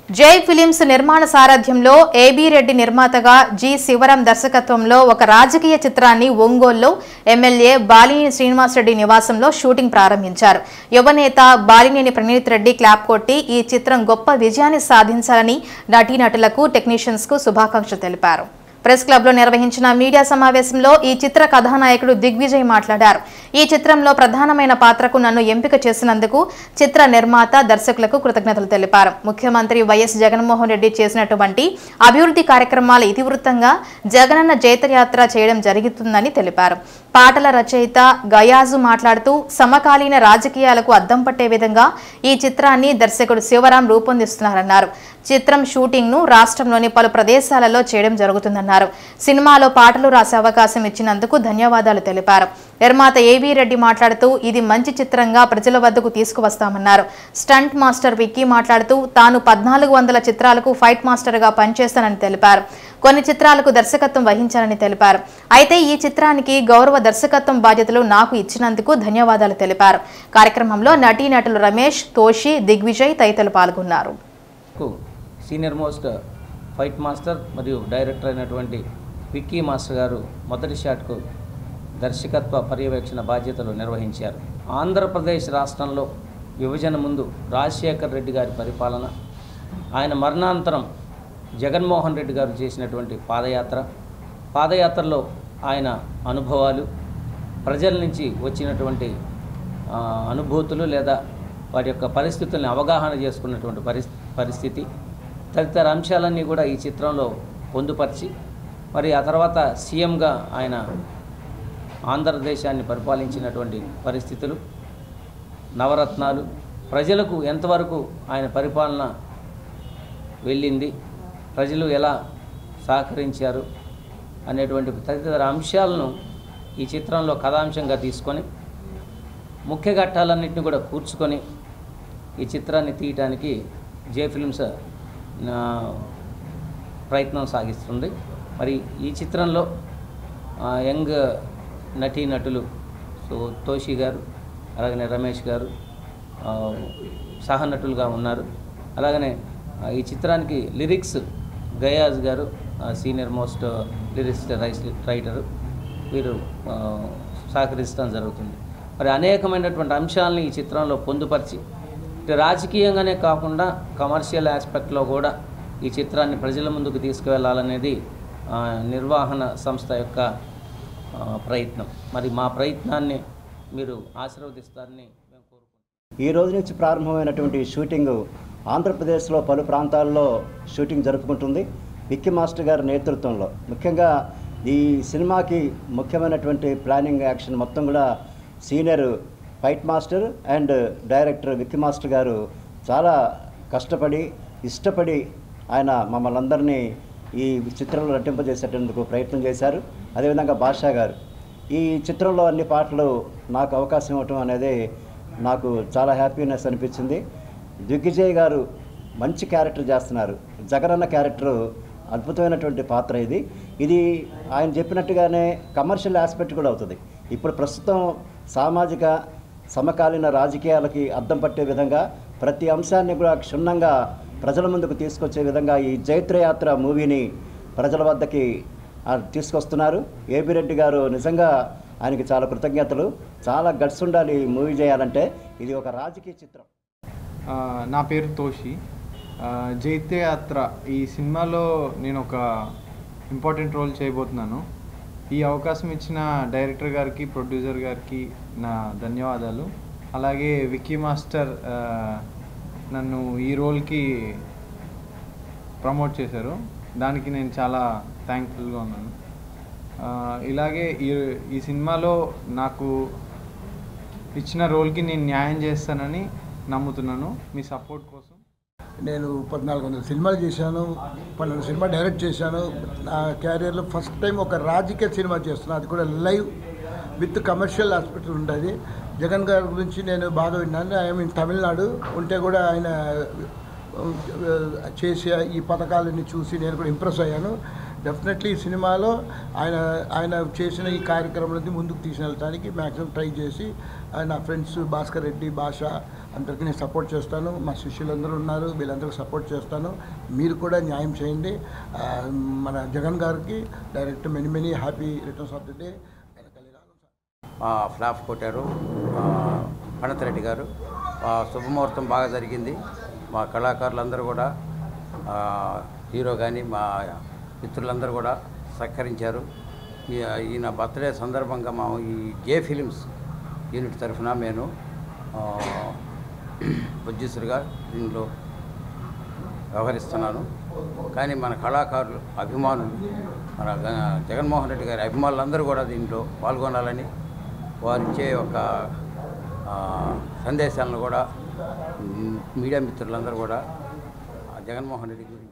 Speaker 1: జై ఫిలిమ్స్ నిర్మాణ సారథ్యంలో ఏబీ రెడ్డి నిర్మాతగా జి శివరాం దర్శకత్వంలో ఒక రాజకీయ చిత్రాన్ని ఒంగోలులో ఎమ్మెల్యే బాలినేని శ్రీనివాసరెడ్డి నివాసంలో షూటింగ్ ప్రారంభించారు. యువనేత బాలినేని ప్రణీత్ రెడ్డి క్లాప్ కొట్టి ఈ చిత్రం గొప్ప విజయాన్ని సాధించాలని నటీనటులకు, టెక్నీషియన్స్ కు శుభాకాంక్షలు తెలిపారు. ప్రెస్ క్లబ్ లో నిర్వహించిన మీడియా సమావేశంలో ఈ చిత్ర కథానాయకుడు దిగ్విజయ్ మాట్లాడారు. ఈ చిత్రంలో ప్రధానమైన పాత్రకు నన్ను ఎంపిక చేసినందుకు చిత్ర నిర్మాత, దర్శకులకు కృతజ్ఞతలు తెలిపారు. ముఖ్యమంత్రి వైఎస్ జగన్మోహన్ రెడ్డి చేసినటువంటి అభివృద్ధి కార్యక్రమాల ఇతివృత్తంగా జగనన్న జైత్రయాత్ర చేయడం జరుగుతుందని తెలిపారు. పాటల రచయిత గయాజు మాట్లాడుతూ సమకాలీన రాజకీయాలకు అద్దం పట్టే విధంగా ఈ చిత్రాన్ని దర్శకుడు శివరాం రూపొందిస్తున్నారన్నారు. చిత్రం షూటింగ్ ను రాష్ట్రంలోని పలు ప్రదేశాలలో చేయడం జరుగుతుందన్నారు. సినిమాలో పాటలు రాసే అవకాశం ఇచ్చినందుకు ధన్యవాదాలు తెలిపారు. నిర్మాత ఏవీ రెడ్డి మాట్లాడుతూ ఇది మంచి చిత్రంగా ప్రజల వద్దకు తీసుకువస్తామన్నారు. స్టంట్ మాస్టర్ విక్కీ మాట్లాడుతూ తాను 1400 చిత్రాలకు ఫైట్ మాస్టర్ గా పనిచేస్తానని తెలిపారు. కొన్ని చిత్రాలకు దర్శకత్వం వహించానని తెలిపారు. అయితే ఈ చిత్రానికి గౌరవ దర్శకత్వం బాధ్యతలు నాకు ఇచ్చినందుకు ధన్యవాదాలు తెలిపారు. కార్యక్రమంలో నటీనటులు రమేష్, తోషి, దిగ్విజయ్ తదితరులు పాల్గొన్నారు.
Speaker 15: సీనియర్ మోస్ట్ ఫైట్ మాస్టర్ మరియు డైరెక్టర్ అయినటువంటి విక్కీ మాస్టర్ గారు మొదటి షాట్కు దర్శకత్వ పర్యవేక్షణ బాధ్యతలు నిర్వహించారు. ఆంధ్రప్రదేశ్ రాష్ట్రంలో విభజన ముందు రాజశేఖర్ రెడ్డి గారి పరిపాలన, ఆయన మరణానంతరం జగన్మోహన్ రెడ్డి గారు చేసినటువంటి పాదయాత్రలో ఆయన అనుభవాలు, ప్రజల నుంచి వచ్చినటువంటి అనుభూతులు లేదా వారి యొక్క పరిస్థితుల్ని అవగాహన చేసుకున్నటువంటి పరిస్థితి తదితర అంశాలన్నీ కూడా ఈ చిత్రంలో పొందుపరిచి మరి ఆ తర్వాత సీఎంగా ఆయన ఆంధ్రదేశాన్ని పరిపాలించినటువంటి పరిస్థితులు, నవరత్నాలు, ప్రజలకు ఎంతవరకు ఆయన పరిపాలన వెళ్ళింది, ప్రజలు ఎలా సహకరించారు అనేటువంటి తదితర అంశాలను ఈ చిత్రంలో కథాంశంగా తీసుకొని ముఖ్య ఘట్టాలన్నింటినీ కూడా కూర్చుకొని ఈ చిత్రాన్ని తీయటానికి జే ఫిల్మ్స్ ప్రయత్నం సాగిస్తుంది. మరి ఈ చిత్రంలో యంగ్ నటీనటులు తోషి గారు, అలాగనే రమేష్ గారు సహనటులుగా ఉన్నారు. అలాగనే ఈ చిత్రానికి లిరిక్స్ గయాజ్ గారు సీనియర్ మోస్ట్ లిరిక్స్ రైటరు, వీరు సహకరించడం జరుగుతుంది. మరి అనేకమైనటువంటి అంశాలని ఈ చిత్రంలో పొందుపరిచి రాజకీయంగానే కాకుండా కమర్షియల్ ఆస్పెక్ట్లో కూడా ఈ చిత్రాన్ని ప్రజల ముందుకు తీసుకువెళ్ళాలనేది నిర్వహణ సంస్థ యొక్క ప్రయత్నం. మరి మా ప్రయత్నాన్ని మీరు ఆశీర్వదిస్తారని మేము కోరుకుంటున్నాం.
Speaker 16: ఈ రోజు నుంచి ప్రారంభమైనటువంటి షూటింగ్ ఆంధ్రప్రదేశ్లో పలు ప్రాంతాల్లో షూటింగ్ జరుపుకుంటుంది. విక్కీ మాస్టర్ గారి నేతృత్వంలో ముఖ్యంగా ఈ సినిమాకి ముఖ్యమైనటువంటి ప్లానింగ్ యాక్షన్ మొత్తం కూడా senior fight master and director Vicky master గారు చాలా కష్టపడి ఇష్టపడి ఆయన మమ్మల్ని అందరినీ ఈ చిత్రంలో నటింపజేసేటందుకు ప్రయత్నం చేశారు. అదేవిధంగా బాషా గారు ఈ చిత్రంలో అన్ని పాటలు నాకు అవకాశం ఇవ్వటం అనేది నాకు చాలా హ్యాపీనెస్ అనిపించింది. దిగ్విజయ్ గారు మంచి క్యారెక్టర్ చేస్తున్నారు. జగనన్న క్యారెక్టరు అద్భుతమైనటువంటి పాత్ర ఇది ఆయన చెప్పినట్టుగానే కమర్షియల్ ఆస్పెక్ట్ కూడా అవుతుంది. ఇప్పుడు ప్రస్తుతం సామాజిక సమకాలీన రాజకీయాలకి అద్దం పట్టే విధంగా ప్రతి అంశాన్ని కూడా క్షుణ్ణంగా ప్రజల ముందుకు తీసుకొచ్చే విధంగా ఈ జైత్రయాత్ర మూవీని ప్రజల వద్దకి తీసుకొస్తున్నారు. ఏబీ రెడ్డి గారు నిజంగా ఆయనకి చాలా కృతజ్ఞతలు. చాలా గట్స్ ఉండాలి మూవీ చేయాలంటే. ఇది ఒక రాజకీయ చిత్రం.
Speaker 17: నా పేరు తోషి. జైత్రయాత్ర ఈ సినిమాలో నేను ఒక ఇంపార్టెంట్ రోల్ చేయబోతున్నాను. ఈ అవకాశం ఇచ్చిన డైరెక్టర్ గారికి, ప్రొడ్యూసర్ గారికి నా ధన్యవాదాలు. అలాగే విక్కీ మాస్టర్ నన్ను ఈ రోల్కి ప్రమోట్ చేశారు. దానికి నేను చాలా థ్యాంక్ఫుల్గా ఉన్నాను. ఇలాగే ఈ సినిమాలో నాకు ఇచ్చిన రోల్కి నేను న్యాయం చేస్తానని నమ్ముతున్నాను. మీ సపోర్ట్ కోసం.
Speaker 18: నేను 1400 సినిమాలు చేశాను, 12 సినిమా డైరెక్ట్ చేశాను. నా క్యారియర్లో ఫస్ట్ టైం ఒక రాజకీయ సినిమా చేస్తున్నాను, అది కూడా లైవ్ విత్ కమర్షియల్ ఆస్పెక్ట్ ఉంటుంది. జగన్ గారి గురించి నేను బాగా విన్నాను. ఐఎమ్ ఇన్ తమిళనాడు ఉంటే కూడా ఆయన చేసే ఈ పథకాలన్నీ చూసి నేను కూడా ఇంప్రెస్ అయ్యాను. డెఫినెట్లీ ఈ సినిమాలో ఆయన చేసిన ఈ కార్యక్రమాన్ని ముందుకు తీసుకెళ్ళడానికి మ్యాక్సిమం ట్రై చేసి నా ఫ్రెండ్స్ భాస్కర్ రెడ్డి, భాష అందరికీ నేను సపోర్ట్ చేస్తాను. మా శిష్యులందరూ ఉన్నారు, వీళ్ళందరికీ సపోర్ట్ చేస్తాను. మీరు కూడా న్యాయం చేయండి. మన జగన్ గారికి direct many happy returns of the day.
Speaker 19: Flop కొట్టారు పణతిరెడ్డి గారు. శుభముహూర్తం బాగా జరిగింది. మా కళాకారులందరూ కూడా, హీరో కానీ మా మిత్రులందరూ కూడా సహకరించారు. ఈయన బర్త్డే సందర్భంగా మా ఈ జే ఫిలిమ్స్ యూనిట్ తరఫున నేను ప్రొడ్యూసర్గా దీనిలో వ్యవహరిస్తున్నాను. కానీ మన కళాకారులు, అభిమానులు, మన జగన్మోహన్ రెడ్డి గారి అభిమానులందరూ కూడా దీంట్లో పాల్గొనాలని వారిచ్చే ఒక సందేశాలను కూడా మీడియా మిత్రులందరూ కూడా జగన్మోహన్ రెడ్డి గురించి.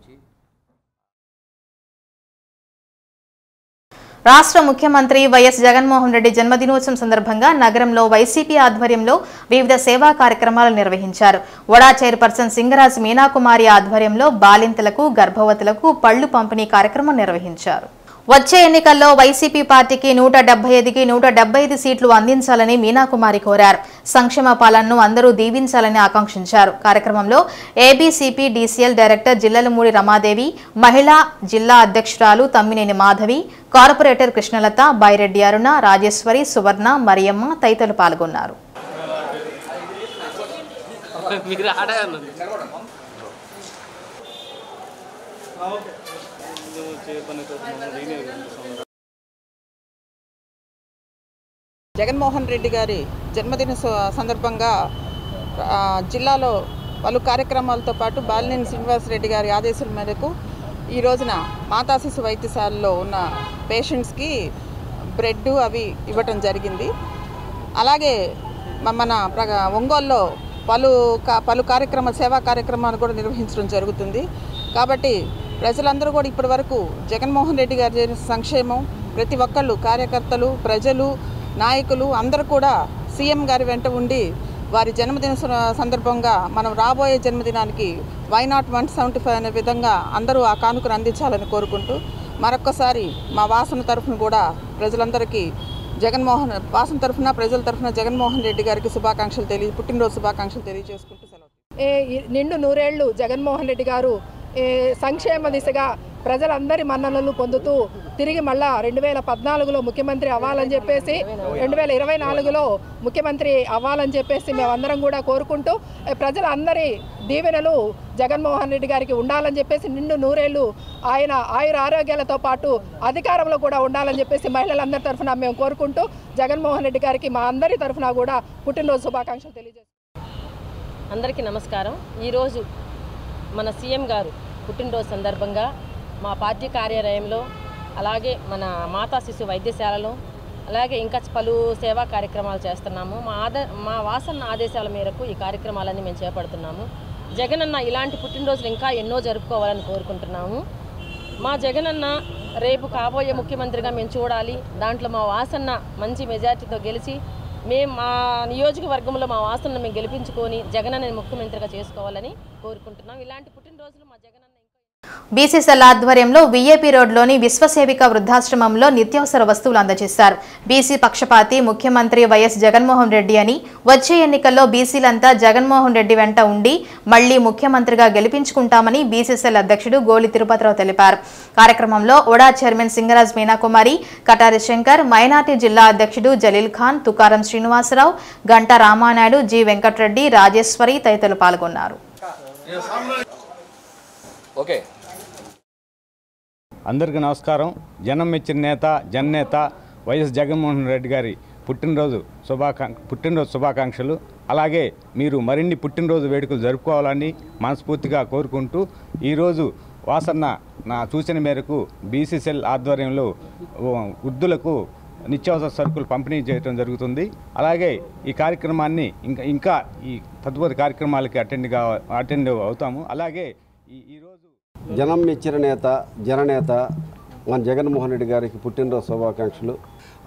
Speaker 1: రాష్ట్ర ముఖ్యమంత్రి వైఎస్ జగన్మోహన్ రెడ్డి జన్మదినోత్సవం సందర్భంగా నగరంలో వైసీపీ ఆధ్వర్యంలో వివిధ సేవా కార్యక్రమాలు నిర్వహించారు. వడా చైర్పర్సన్ సింగరాజ్ మీనాకుమారి ఆధ్వర్యంలో బాలింతలకు, గర్భవతులకు పళ్లు పంపిణీ కార్యక్రమం నిర్వహించారు. వచ్చే ఎన్నికల్లో వైసీపీ పార్టీకి 175కి 175 సీట్లు అందించాలని మీనాకుమారి కోరారు. సంక్షేమ పాలనను అందరూ దీవించాలని ఆకాంక్షించారు. కార్యక్రమంలో ఏబీసీపీ డీసీఎల్ డైరెక్టర్ జిల్లలమూడి రమాదేవి, మహిళా జిల్లా అధ్యక్షురాలు తమ్మినేని మాధవి, కార్పొరేటర్ కృష్ణలత, బైరెడ్డి అరుణ, రాజేశ్వరి, సువర్ణ, మరియమ్మ తదితరులు పాల్గొన్నారు.
Speaker 9: జగన్మోహన్ రెడ్డి గారి జన్మదిన సందర్భంగా జిల్లాలో పలు కార్యక్రమాలతో పాటు బాలినేని శ్రీనివాసరెడ్డి గారి ఆదేశాల మేరకు ఈ రోజున మాతా శిశు వైద్యశాలలో ఉన్న పేషెంట్స్కి బ్రెడ్ అవి ఇవ్వటం జరిగింది. అలాగే మన ఒంగోలులో పలు సేవా కార్యక్రమాలు కూడా నిర్వహించడం జరుగుతుంది. కాబట్టి ప్రజలందరూ కూడా ఇప్పటి వరకు జగన్మోహన్ రెడ్డి గారి చేసిన సంక్షేమం ప్రతి ఒక్కళ్ళు, కార్యకర్తలు, ప్రజలు, నాయకులు అందరూ కూడా సీఎం గారి వెంట ఉండి వారి జన్మదిన సందర్భంగా మనం రాబోయే జన్మదినానికి వై నాట్ 175 అనే విధంగా అందరూ ఆ కానుకను అందించాలని కోరుకుంటూ మరొక్కసారి మా వాసన తరఫున కూడా ప్రజలందరికీ వాసన తరఫున ప్రజల తరఫున జగన్మోహన్ రెడ్డి గారికి పుట్టినరోజు శుభాకాంక్షలు తెలియజేసుకుంటూ సెలవు.
Speaker 20: నిండు నూరేళ్లు జగన్మోహన్ రెడ్డి గారు సంక్షేమ దిశగా ప్రజలందరి మన్ననలు పొందుతూ తిరిగి మళ్ళా 2014లో ముఖ్యమంత్రి అవ్వాలని చెప్పేసి 2024లో ముఖ్యమంత్రి అవ్వాలని చెప్పేసి మేమందరం కూడా కోరుకుంటూ ప్రజలందరి దీవెనలు జగన్మోహన్ రెడ్డి గారికి ఉండాలని చెప్పేసి నిండు నూరేళ్లు ఆయన ఆయుర ఆరోగ్యాలతో పాటు అధికారంలో కూడా ఉండాలని చెప్పేసి మహిళలందరి తరఫున మేము కోరుకుంటూ జగన్మోహన్ రెడ్డి గారికి మా అందరి తరఫున కూడా పుట్టినరోజు శుభాకాంక్షలు తెలియజేస్తాం.
Speaker 21: అందరికీ నమస్కారం. ఈరోజు మన సీఎం గారు పుట్టినరోజు సందర్భంగా మా పార్టీ కార్యాలయంలో, అలాగే మన మాతా శిశు వైద్యశాలలో, అలాగే ఇంకా పలు సేవా కార్యక్రమాలు చేస్తున్నాము. మా వాసన్న ఆదేశాల మేరకు ఈ కార్యక్రమాలన్నీ మేము చేపడుతున్నాము. జగనన్న ఇలాంటి పుట్టినరోజులు ఇంకా ఎన్నో జరుపుకోవాలని కోరుకుంటున్నాము. మా జగనన్న రేపు కాబోయే ముఖ్యమంత్రిగా మేము చూడాలి. దాంట్లో మా వాసన్న మంచి మెజార్టీతో గెలిచి మేము మా నియోజకవర్గంలో మా వాసనను మేము గెలిపించుకొని జగనన్నని ముఖ్యమంత్రిగా చేసుకోవాలని కోరుకుంటున్నాం. ఇలాంటి పుట్టినరోజులు మా జగనన్న
Speaker 1: బీసీసీఎల్ ఆధ్వర్యంలో వీఏపీ రోడ్లోని విశ్వసేవిక వృద్ధాశ్రమంలో నిత్యావసర వస్తువులు అందజేశారు. బీసీ పక్షపాతి ముఖ్యమంత్రి వైఎస్ జగన్మోహన్ రెడ్డి అని, వచ్చే ఎన్నికల్లో బీసీలంతా జగన్మోహన్ రెడ్డి వెంట ఉండి మళ్లీ ముఖ్యమంత్రిగా గెలిపించుకుంటామని బీసీసీఎల్ అధ్యక్షుడు గోలి తిరుపతిరావు తెలిపారు. కార్యక్రమంలో వడా చైర్మన్ సింగరాజ్ మీనాకుమారి, కటారి శంకర్, మైనార్టీ జిల్లా అధ్యక్షుడు జలీల్ ఖాన్, తుకారం శ్రీనివాసరావు, గంటా రామానాయుడు, జి వెంకటరెడ్డి, రాజేశ్వరి తదితరులు పాల్గొన్నారు.
Speaker 5: అందరికీ నమస్కారం. జనం మెచ్చిన నేత, జననేత వైఎస్ జగన్మోహన్ రెడ్డి గారి పుట్టినరోజు శుభాకాంక్షలు. అలాగే మీరు మరిన్ని పుట్టినరోజు వేడుకలు జరుపుకోవాలని మనస్ఫూర్తిగా కోరుకుంటూ ఈరోజు వాసన్న నా సూచన మేరకు బీసీసీఎల్ ఆధ్వర్యంలో వృద్ధులకు నిత్యావసర సరుకులు పంపిణీ చేయడం జరుగుతుంది. అలాగే ఈ కార్యక్రమాన్ని ఇంకా ఈ తదుపరి కార్యక్రమాలకి అటెండ్ అవుతాము. అలాగే ఈరోజు
Speaker 22: జనం మెచ్చిన నేత, జననేత మన జగన్మోహన్ రెడ్డి గారికి పుట్టినరోజు శుభాకాంక్షలు.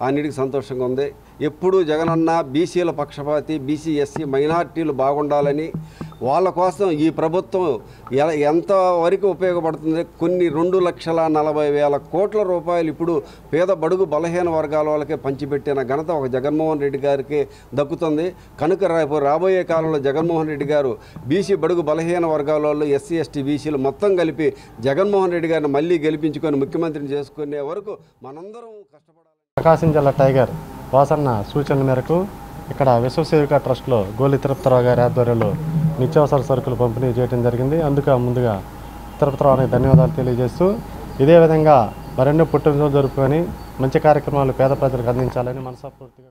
Speaker 22: అన్నిటికీ సంతోషంగా ఉంది. ఎప్పుడూ జగనన్న బీసీల పక్షపాతి, బీసీ ఎస్సీ మైనార్టీలు బాగుండాలని, వాళ్ళ కోసం ఈ ప్రభుత్వం ఎంతవరకు ఉపయోగపడుతుంది. కొన్ని 2,40,000 కోట్ల రూపాయలు ఇప్పుడు పేద బడుగు బలహీన వర్గాల వాళ్ళకే పంచిపెట్టిన ఘనత ఒక జగన్మోహన్ రెడ్డి గారికి దక్కుతుంది. కనుక రాబోయే కాలంలో జగన్మోహన్ రెడ్డి గారు బీసీ బడుగు బలహీన వర్గాల వాళ్ళు, ఎస్సీ ఎస్టీ బీసీలు మొత్తం కలిపి జగన్మోహన్ రెడ్డి గారిని మళ్ళీ గెలిపించుకొని ముఖ్యమంత్రిని చేసుకునే వరకు మనందరం కష్టపడాలి.
Speaker 23: ప్రకాశం జిల్లా టైగర్ వాసన్న సూచనల మేరకు ఇక్కడ విశ్వసేవిక ట్రస్ట్లో గోలి తిరుపతిరావు గారి ఆధ్వర్యంలో నిత్యావసర సరుకులు పంపిణీ చేయడం జరిగింది. అందుకు ముందుగా తిరుపతిరావుకి ధన్యవాదాలు తెలియజేస్తూ ఇదే విధంగా మరెన్నో పుట్టినరోజు జరుపుకొని మంచి కార్యక్రమాలు పేద ప్రజలకు అందించాలని మనస్ఫూర్తిగా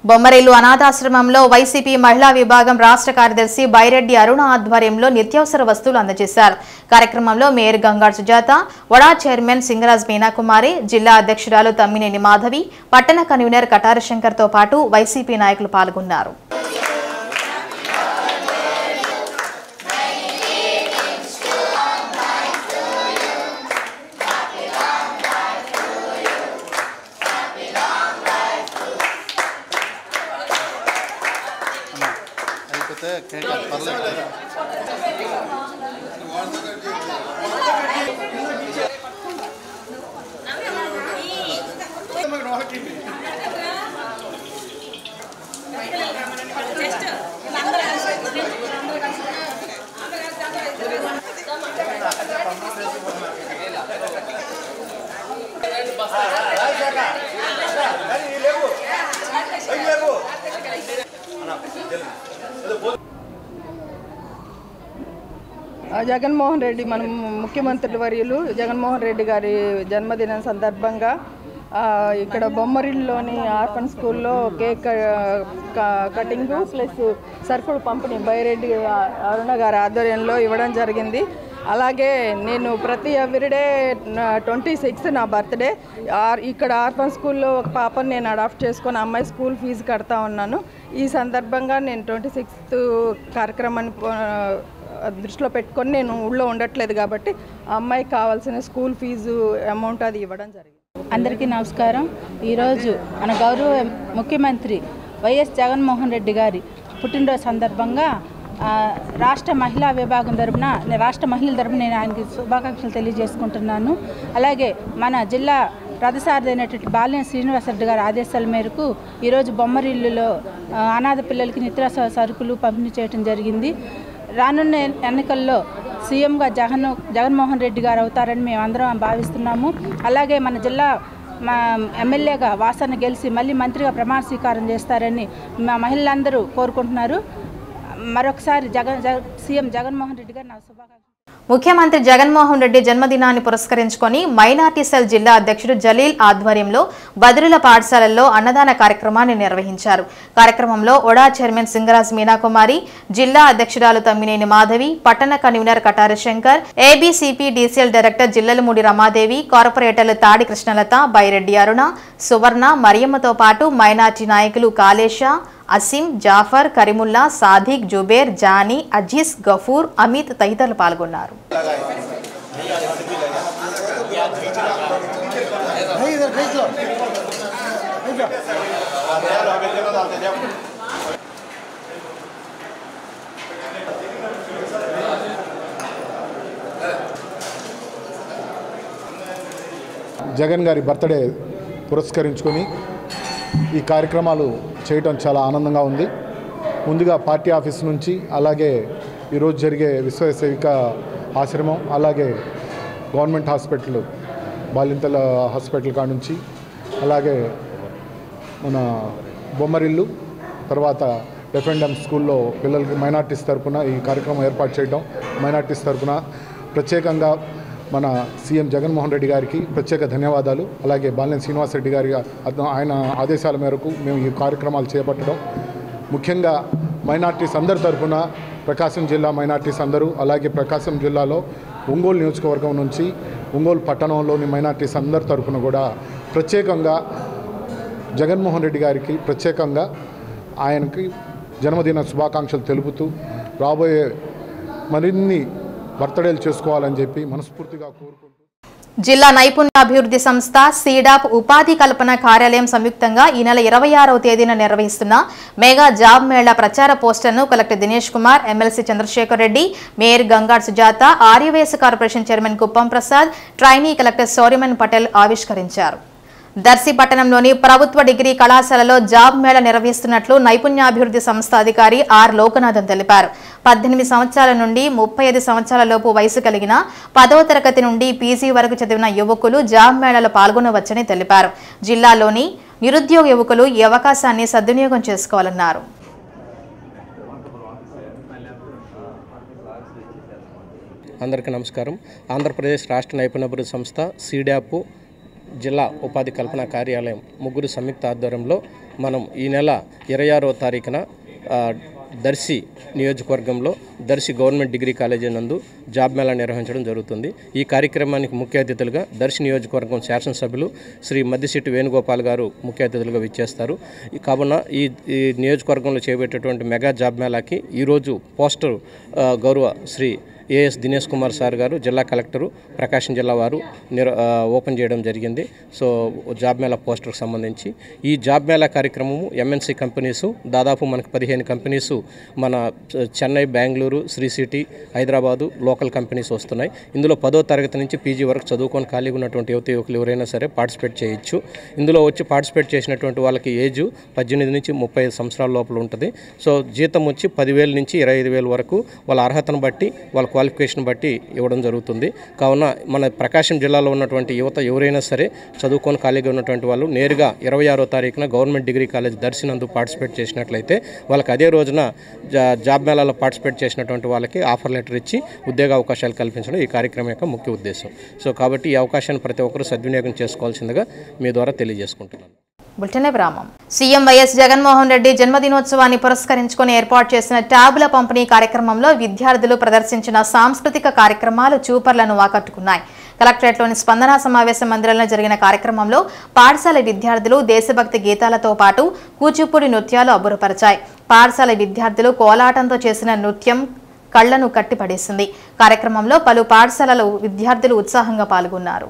Speaker 1: బొమ్మరిల్లు అనాథాశ్రమంలో వైసీపీ మహిళా విభాగం రాష్ట్ర కార్యదర్శి బైరెడ్డి అరుణ ఆధ్వర్యంలో నిత్యావసర వస్తువులు అందజేశారు. కార్యక్రమంలో మేయర్ గంగాడ్ సుజాత, వడా చైర్మన్ సింగరాజ్ మీనాకుమారి, జిల్లా అధ్యక్షురాలు తమ్మినేని మాధవి, పట్టణ కన్వీనర్ కటారి శంకర్ తో పాటు వైసీపీ నాయకులు పాల్గొన్నారు.
Speaker 2: జగన్మోహన్ రెడ్డి మన ముఖ్యమంత్రి వర్యులు జగన్మోహన్ రెడ్డి గారి జన్మదినం సందర్భంగా ఇక్కడ బొమ్మరిల్లులోని ఆర్ఫన్ స్కూల్లో కేక్ కటింగ్ ప్లస్ సరుకులు పంపిణీ బైరెడ్డి అరుణ గారి ఆధ్వర్యంలో ఇవ్వడం జరిగింది. అలాగే నేను ప్రతి ఎవ్రీడే 26 నా బర్త్డే ఇక్కడ ఆర్ఫన్ స్కూల్లో ఒక పాపని నేను అడాప్ట్ చేసుకొని అమ్మాయి స్కూల్ ఫీజు కడతా ఉన్నాను. ఈ సందర్భంగా నేను 26th కార్యక్రమాన్ని దృష్టిలో పెట్టుకొని నేను ఊళ్ళో ఉండట్లేదు కాబట్టి ఆ అమ్మాయికి కావాల్సిన స్కూల్ ఫీజు అమౌంట్ అది ఇవ్వడం జరిగింది.
Speaker 3: అందరికీ నమస్కారం. ఈరోజు మన గౌరవ ముఖ్యమంత్రి వైఎస్ జగన్మోహన్ రెడ్డి గారి పుట్టినరోజు సందర్భంగా రాష్ట్ర మహిళా విభాగం తరపున రాష్ట్ర మహిళల తరపున నేను ఆయనకి శుభాకాంక్షలు తెలియజేసుకుంటున్నాను. అలాగే మన జిల్లా రథసారథి అయినటువంటి బాలినేని శ్రీనివాసరెడ్డి గారి ఆదేశాల మేరకు ఈరోజు బొమ్మరిల్లులో అనాథ పిల్లలకి నిత్యావసర సరుకులు పంపిణీ చేయడం జరిగింది. రానున్న ఎన్నికల్లో సీఎంగా జగన్మోహన్ రెడ్డి గారు అవుతారని మేమందరం భావిస్తున్నాము. అలాగే మన జిల్లా ఎమ్మెల్యేగా వాసన గెలిచి మళ్ళీ మంత్రిగా ప్రమాణ స్వీకారం చేస్తారని మా మహిళలందరూ కోరుకుంటున్నారు. మరొకసారి సీఎం జగన్మోహన్ రెడ్డి గారు నా శుభాకాంక్షలు.
Speaker 1: ముఖ్యమంత్రి జగన్మోహన్ రెడ్డి జన్మదినాన్ని పురస్కరించుకొని మైనార్టీ సెల్ జిల్లా అధ్యక్షుడు జలీల్ ఆధ్వర్యంలో బదిరుల పాఠశాలల్లో అన్నదాన కార్యక్రమాన్ని నిర్వహించారు. కార్యక్రమంలో ఒడా చైర్మన్ సింగరాజ్ మీనాకుమారి, జిల్లా అధ్యక్షురాలు తమ్మినేని మాధవి, పట్టణ convener Katari Shankar, ABCP DCL director Jillelamudi Ramadevi, కార్పొరేటర్లు తాడి కృష్ణలత, బైరెడ్డి అరుణ, సువర్ణ, మరియమ్మతో పాటు మైనార్టీ నాయకులు కాళేశ, అసీం, జాఫర్, కరీముల్లా, సాదిక్, జుబేర్, జానీ, అజీజ్, గఫూర్, అమిత్ తదితరులు పాల్గొన్నారు.
Speaker 4: జగన్ గారి బర్త్డే పురస్కరించుకొని ఈ కార్యక్రమాలు చేయటం చాలా ఆనందంగా ఉంది. ముందుగా పార్టీ ఆఫీస్ నుంచి, అలాగే ఈరోజు జరిగే విశ్వసేవిక ఆశ్రమం, అలాగే గవర్నమెంట్ హాస్పిటల్ బాలింతల హాస్పిటల్ కాడ నుంచి, అలాగే మన బొమ్మరిల్లు, తర్వాత ఎఫ్ఎండ్ఎం స్కూల్లో పిల్లలకి మైనార్టీస్ తరఫున ఈ కార్యక్రమం ఏర్పాటు చేయడం, మైనార్టీస్ తరఫున ప్రత్యేకంగా మన సీఎం జగన్మోహన్ రెడ్డి గారికి ప్రత్యేక ధన్యవాదాలు. అలాగే బాలినేని శ్రీనివాసరెడ్డి గారి ఆయన ఆదేశాల మేరకు మేము ఈ కార్యక్రమాలు చేపట్టడం, ముఖ్యంగా మైనార్టీస్ అందరి తరఫున ప్రకాశం జిల్లా మైనార్టీస్ అందరూ, అలాగే ప్రకాశం జిల్లాలో ఒంగోలు నియోజకవర్గం నుంచి ఒంగోలు పట్టణంలోని మైనార్టీస్ అందరి తరఫున కూడా ప్రత్యేకంగా జగన్మోహన్ రెడ్డి గారికి ప్రత్యేకంగా ఆయనకి జన్మదిన శుభాకాంక్షలు తెలుపుతూ రాబోయే మరిన్ని బర్త్డేలు చేసుకోవాలని చెప్పి మనస్ఫూర్తిగా కోరుకుంటూ
Speaker 1: జిల్లా నైపుణ్యాభివృద్ధి సంస్థ సీడాప్ ఉపాధి కల్పన కార్యాలయం సంయుక్తంగా ఈ నెల 26వ తేదీన నిర్వహిస్తున్న మెగా జాబ్ మేళా ప్రచార పోస్టర్ను collector Dinesh Kumar, MLC Chandrasekhar Reddy, mayor Gangad Sujatha, Arya Vysya corporation chairman Kuppam Prasad, trainee collector Sauriman Patel ఆవిష్కరించారు. దర్శి పట్టణంలోని ప్రభుత్వ డిగ్రీ కళాశాలలో జాబ్ మేళా నిర్వహిస్తున్నట్లు నైపుణ్యాభివృద్ధి సంస్థ అధికారి ఆర్ లోకనాథన్ తెలిపారు. 18 సంవత్సరాల నుండి 35 సంవత్సరాల లోపు వయసు కలిగిన 10వ తరగతి నుండి పీజీ వరకు చదివిన యువకులు జాబ్ మేళాలో పాల్గొనవచ్చని తెలిపారు. జిల్లాలోని నిరుద్యోగ యువకులు ఈ అవకాశాన్ని సద్వినియోగం చేసుకోవాలన్నారు.
Speaker 24: అందరికీ నమస్కారం. ఆంధ్రప్రదేశ్ రాష్ట్ర నైపుణ్యాభివృద్ధి సంస్థ సీడాప్ జిల్లా ఉపాధి కల్పన కార్యాలయం ముగ్గురు సంయుక్త ఆధ్వర్యంలో మనం ఈ నెల 26వ తారీఖున దర్శి నియోజకవర్గంలో దర్శి గవర్నమెంట్ డిగ్రీ కాలేజీ నందు జాబ్ మేళా నిర్వహించడం జరుగుతుంది. ఈ కార్యక్రమానికి ముఖ్య అతిథులుగా దర్శి నియోజకవర్గం శాసనసభ్యులు శ్రీ మద్దిశెట్టి వేణుగోపాల్ గారు ముఖ్య అతిథులుగా విచ్చేస్తారు. కావున ఈ నియోజకవర్గంలో చేపట్టేటువంటి మెగా జాబ్ మేళాకి ఈరోజు పోస్టర్ గౌరవ శ్రీ ఏఎస్ దినేష్ కుమార్ సార్ గారు జిల్లా కలెక్టరు ప్రకాశం జిల్లా వారు ఓపెన్ చేయడం జరిగింది. సో జాబ్ మేళా పోస్టర్కి సంబంధించి ఈ జాబ్ మేళా కార్యక్రమము ఎంఎన్సీ కంపెనీసు దాదాపు మనకు 15 కంపెనీసు మన Chennai, Bengaluru, Sri city, Hyderabad local companies వస్తున్నాయి. ఇందులో 10వ తరగతి నుంచి పీజీ వరకు చదువుకొని ఖాళీగా ఉన్నటువంటి యువకులు ఎవరైనా సరే పార్టిసిపేట్ చేయొచ్చు. ఇందులో వచ్చి పార్టిసిపేట్ చేసినటువంటి వాళ్ళకి ఏజ్ 18 నుంచి 35 సంవత్సరాల లోపల ఉంటుంది. సో జీతం వచ్చి 10,000 నుంచి 25,000 వరకు వాళ్ళ అర్హతను బట్టి వాళ్ళ క్వాలిఫికేషన్ బట్టి ఇవ్వడం జరుగుతుంది. కావున మన ప్రకాశం జిల్లాలో ఉన్నటువంటి యువత ఎవరైనా సరే చదువుకొని ఖాళీగా ఉన్నటువంటి వాళ్ళు నేరుగా 26వ తారీఖున గవర్నమెంట్ డిగ్రీ కాలేజ్ దర్శనందు పార్టిసిపేట్ చేసినట్లయితే వాళ్ళకి అదే రోజున జాబ్ మేళాలో పార్టిసిపేట్ చేసినటువంటి వాళ్ళకి ఆఫర్ లెటర్ ఇచ్చి ఉద్యోగ అవకాశాలు కల్పించడం ఈ కార్యక్రమం యొక్క ముఖ్య ఉద్దేశం. సో కాబట్టి ఈ అవకాశాన్ని ప్రతి ఒక్కరూ సద్వినియోగం చేసుకోవాల్సిందిగా మీ ద్వారా తెలియజేసుకుంటున్నాను.
Speaker 1: బులెటిన్ విరామం. సీఎం వైఎస్ జగన్మోహన్ రెడ్డి జన్మదినోత్సవాన్ని పురస్కరించుకుని ఏర్పాటు చేసిన ట్యాబుల పంపిణీ కార్యక్రమంలో విద్యార్థులు ప్రదర్శించిన సాంస్కృతిక కార్యక్రమాలు చూపర్లను ఆకట్టుకున్నాయి. కలెక్టరేట్లోని స్పందన సమావేశ మందిరంలో జరిగిన కార్యక్రమంలో పాఠశాల విద్యార్థులు దేశభక్తి గీతాలతో పాటు కూచిపూడి నృత్యాలు అబ్బురపరిచాయి. పాఠశాల విద్యార్థులు కోలాటంతో చేసిన నృత్యం కళ్లను కట్టిపడేసింది. కార్యక్రమంలో పలు పాఠశాలల విద్యార్థులు ఉత్సాహంగా పాల్గొన్నారు.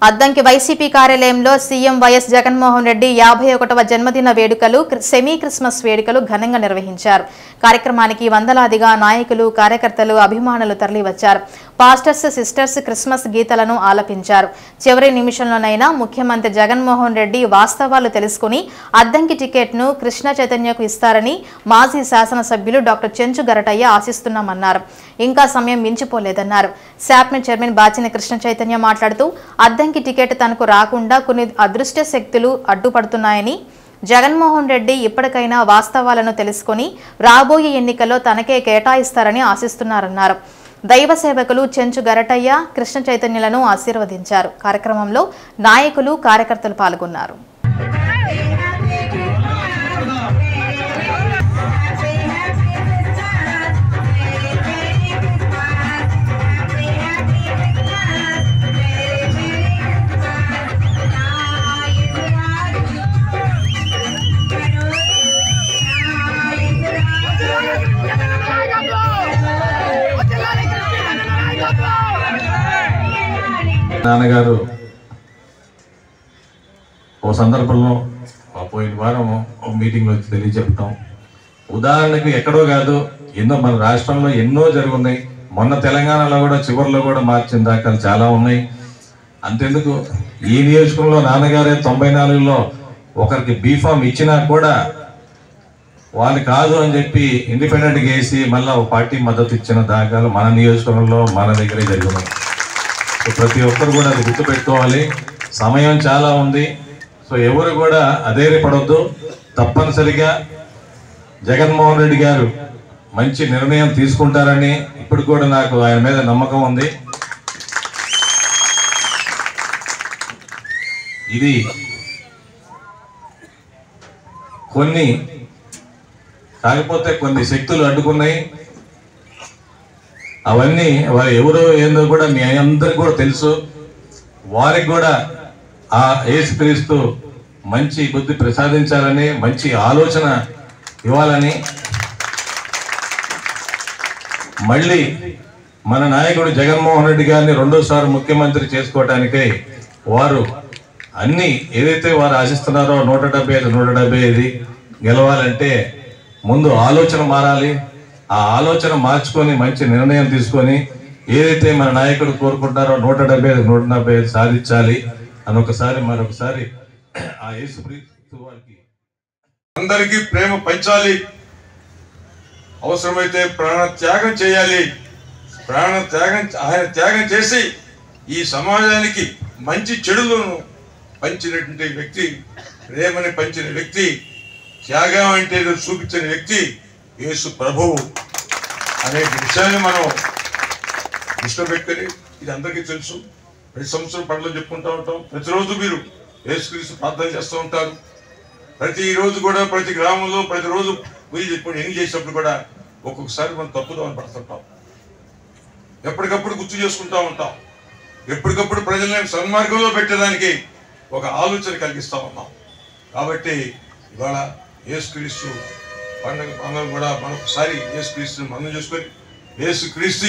Speaker 1: అద్దంకి వైసీపీ కార్యాలయంలో సీఎం వైఎస్ జగన్మోహన్ రెడ్డి 51వ జన్మదిన వేడుకలు సెమీ క్రిస్మస్ వేడుకలు ఘనంగా నిర్వహించారు. కార్యక్రమానికి వందలాదిగా నాయకులు, కార్యకర్తలు, అభిమానులు తరలివచ్చారు. పాస్టర్స్, సిస్టర్స్ క్రిస్మస్ గీతాలను ఆలపించారు. చివరి నిమిషంలోనైనా ముఖ్యమంత్రి జగన్మోహన్ రెడ్డి వాస్తవాలు తెలుసుకుని అద్దంకి టికెట్ను కృష్ణ చైతన్యకు ఇస్తారని మాజీ శాసనసభ్యులు డాక్టర్ చెంచు గరటయ్య ఆశిస్తున్నామన్నారు. ఇంకా సమయం మించిపోలేదన్నారు. శాప్మెన్ చైర్మన్ బాచిన కృష్ణ చైతన్య మాట్లాడుతూ అద్దంకి టికెట్ తనకు రాకుండా కొన్ని అదృష్ట శక్తులు అడ్డుపడుతున్నాయని, జగన్మోహన్ రెడ్డి ఇప్పటికైనా వాస్తవాలను తెలుసుకుని రాబోయే ఎన్నికల్లో తనకే కేటాయిస్తారని ఆశిస్తున్నారన్నారు. దైవ సేవకులు చెంచు గరటయ్య, కృష్ణ చైతన్యులను ఆశీర్వదించారు. కార్యక్రమంలో నాయకులు, కార్యకర్తలు పాల్గొన్నారు.
Speaker 6: నాన్నగారు ఓ సందర్భంలో పోయిన వారం మీటింగ్లో వచ్చి తెలియజెప్తాం. ఉదాహరణకు ఎక్కడో కాదు, ఎన్నో మన రాష్ట్రంలో ఎన్నో జరుగున్నాయి. మొన్న తెలంగాణలో కూడా చివరిలో కూడా మార్చిన దాఖలు చాలా ఉన్నాయి. అంతెందుకు, ఈ నియోజకవర్గంలో నాన్నగారే 94లో ఒకరికి బీఫామ్ ఇచ్చినా కూడా వాళ్ళు కాదు అని చెప్పి ఇండిపెండెంట్గా వేసి మళ్ళీ ఒక పార్టీ మద్దతు ఇచ్చిన దాఖలు మన నియోజకవర్గంలో మన దగ్గరే జరిగినాయి. ప్రతి ఒక్కరు కూడా అది గుర్తుపెట్టుకోవాలి. సమయం చాలా ఉంది. సో ఎవరు కూడా అధైర్యపడొద్దు. తప్పనిసరిగా జగన్మోహన్ రెడ్డి గారు మంచి నిర్ణయం తీసుకుంటారని ఇప్పుడు కూడా నాకు ఆయన మీద నమ్మకం ఉంది. ఇది కొన్ని కాకపోతే కొన్ని శక్తులు అడ్డుకున్నాయి. అవన్నీ ఎవరో ఏందో కూడా మీ అందరికి కూడా తెలుసు. వారికి కూడా ఆ యేసుక్రీస్తు మంచి బుద్ధి ప్రసాదించాలని, మంచి ఆలోచన ఇవ్వాలని, మళ్ళీ మన నాయకుడు జగన్మోహన్ రెడ్డి గారిని రెండోసారి ముఖ్యమంత్రి చేసుకోవటానికై వారు అన్ని ఏదైతే వారు ఆశిస్తున్నారో 175 గెలవాలంటే ముందు ఆలోచన మారాలి. ఆ ఆలోచన మార్చుకొని మంచి నిర్ణయం తీసుకొని ఏదైతే మన నాయకుడు కోరుకుంటారో 175 సాధించాలి అని మరొకసారి ఆ యేసుక్రీస్తు వారికి
Speaker 7: అందరికీ ప్రేమ పంచాలి. అవసరమైతే ప్రాణ త్యాగం చేయాలి. ఆయన త్యాగం చేసి ఈ సమాజానికి మంచి చెడులను పంచినటువంటి వ్యక్తి, ప్రేమని పంచిన వ్యక్తి, త్యాగం అంటే చూపించిన వ్యక్తి యేసు ప్రభువు అనే విషయాన్ని మనం దృష్టిలో పెట్టుకొని, ఇది అందరికీ తెలుసు. ప్రతి సంవత్సరం పండుగ చెప్పుకుంటూ ఉంటాం. ప్రతిరోజు మీరు యేసుక్రీస్తు ప్రార్థన చేస్తూ ఉంటారు. ప్రతిరోజు కూడా ప్రతి గ్రామంలో ప్రతిరోజు పూజ చెప్పుకొని ఎన్ని చేసినప్పుడు కూడా ఒక్కొక్కసారి మనం తప్పుదామని పడుతుంటాం. ఎప్పటికప్పుడు గుర్తు చేసుకుంటూ ఉంటాం. ఎప్పటికప్పుడు ప్రజలను సన్మార్గంలో పెట్టడానికి ఒక ఆలోచన కలిగిస్తూ ఉన్నాం. కాబట్టి ఇవాళ యేసుక్రీస్తు పండుగ కూడా మరొకసారి యేసుక్రీస్తుని మనం చేసుకొని యేసుక్రీస్తు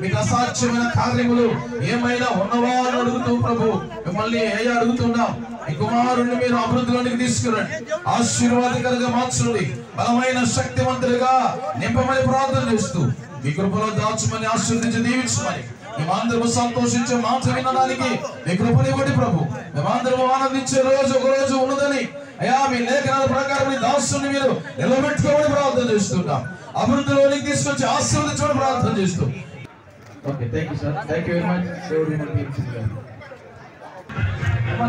Speaker 8: మీకు అసాధ్యమైన కార్యములు ఏమైనా ఉన్నవా అని అడుగుతూ ప్రభు మిమ్మల్ని అడుగుతున్నాం. ఈ కుమారుణ్ణి మీరు అభివృద్ధిలోనికి తీసుకురండి, ఆశీర్వాదకరంగా మార్చండి, బలమైన శక్తివంతులుగా నింపమని ప్రార్థన చేస్తూ మీ కృపలో దాచుమని ఆశీర్వదించి దీవించమని మేమందరము సంతోషించే మాట వినడానికి మీ కృపనివ్వండి ప్రభు. మేమందరము ఆనందించే రోజు ఒక రోజు ఉన్నదని అయ్యా మీ లేఖనాల ప్రకారం మీ దాసుని మీరు నిలబెట్టుకోమని ప్రార్థన చేస్తున్నాం. అభివృద్ధిలోనికి తీసుకొచ్చి ఆశీర్వదించమని ప్రార్థన చేస్తూ okay. Thank you sir. Thank you very much.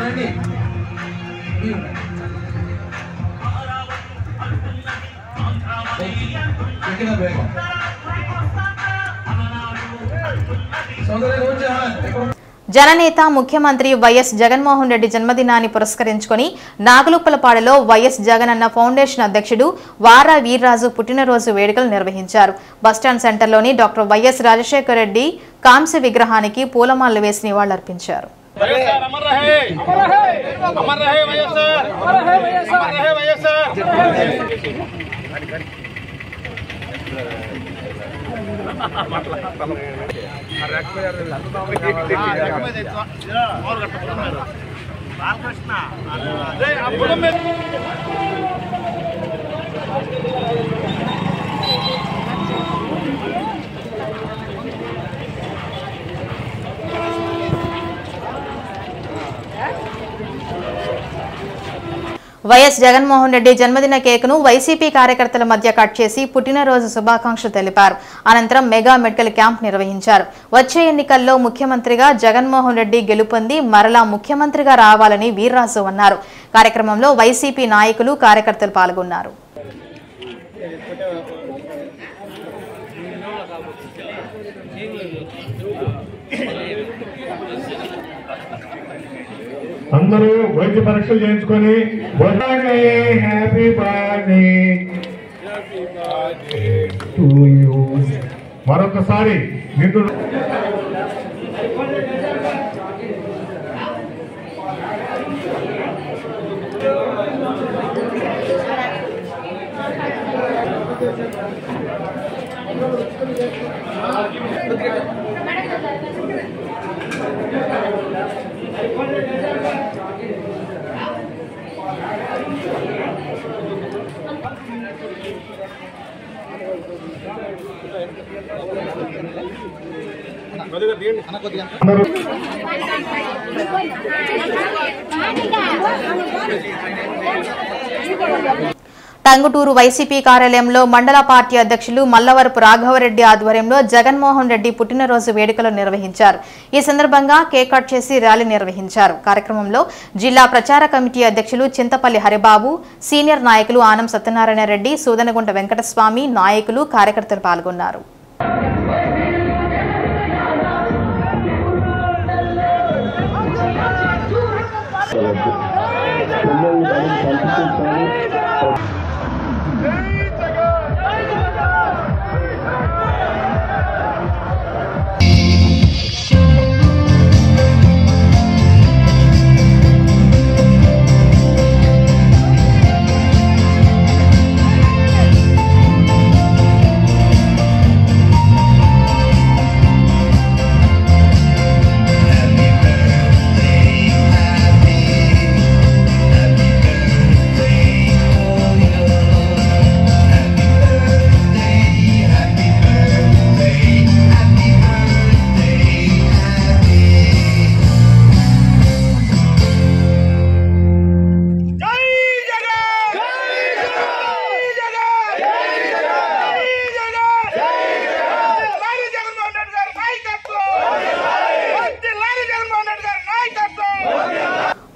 Speaker 8: రండి
Speaker 1: జననేత ముఖ్యమంత్రి వైఎస్ జగన్మోహన్ రెడ్డి జన్మదినాన్ని పురస్కరించుకొని నాగులుప్పలపాడులో వైఎస్ జగనన్న ఫౌండేషన్ అధ్యక్షుడు వారా వీర్రాజు పుట్టినరోజు వేడుకలు నిర్వహించారు. బస్టాండ్ సెంటర్లోని డాక్టర్ వైఎస్ రాజశేఖర రెడ్డి కాంస్య విగ్రహానికి పూలమాలలు వేసి నివాళులర్పించారు. వైఎస్ జగన్మోహన్ రెడ్డి జన్మదిన కేకును వైసీపీ కార్యకర్తల మధ్య కట్ చేసి పుట్టినరోజు శుభాకాంక్షలు తెలిపారు. అనంతరం మెగా మెడికల్ క్యాంప్ నిర్వహించారు. వచ్చే ఎన్నికల్లో ముఖ్యమంత్రిగా జగన్మోహన్ రెడ్డి గెలుపొంది మరలా ముఖ్యమంత్రిగా రావాలని వీర్రాజు అన్నారు. కార్యక్రమంలో వైసీపీ నాయకులు కార్యకర్తలు పాల్గొన్నారు.
Speaker 10: అందరూ వైద్య పరీక్షలు చేయించుకొని హ్యాపీ బర్త్డే టు యూ. మరొకసారి నిన్ను
Speaker 1: టంగుటూరు వైసీపీ కార్యాలయంలో మండల పార్టీ అధ్యక్షులు మల్లవరపు రాఘవరెడ్డి ఆధ్వర్యంలో జగన్మోహన్ రెడ్డి పుట్టినరోజు వేడుకలు నిర్వహించారు. ఈ సందర్భంగా కేక్ కట్ చేసి ర్యాలీ నిర్వహించారు. కార్యక్రమంలో జిల్లా ప్రచార కమిటీ అధ్యక్షులు చింతపల్లి హరిబాబు, సీనియర్ నాయకులు ఆనం సత్యనారాయణ రెడ్డి, సూదనగుంట వెంకటస్వామి, నాయకులు కార్యకర్తలు పాల్గొన్నారు.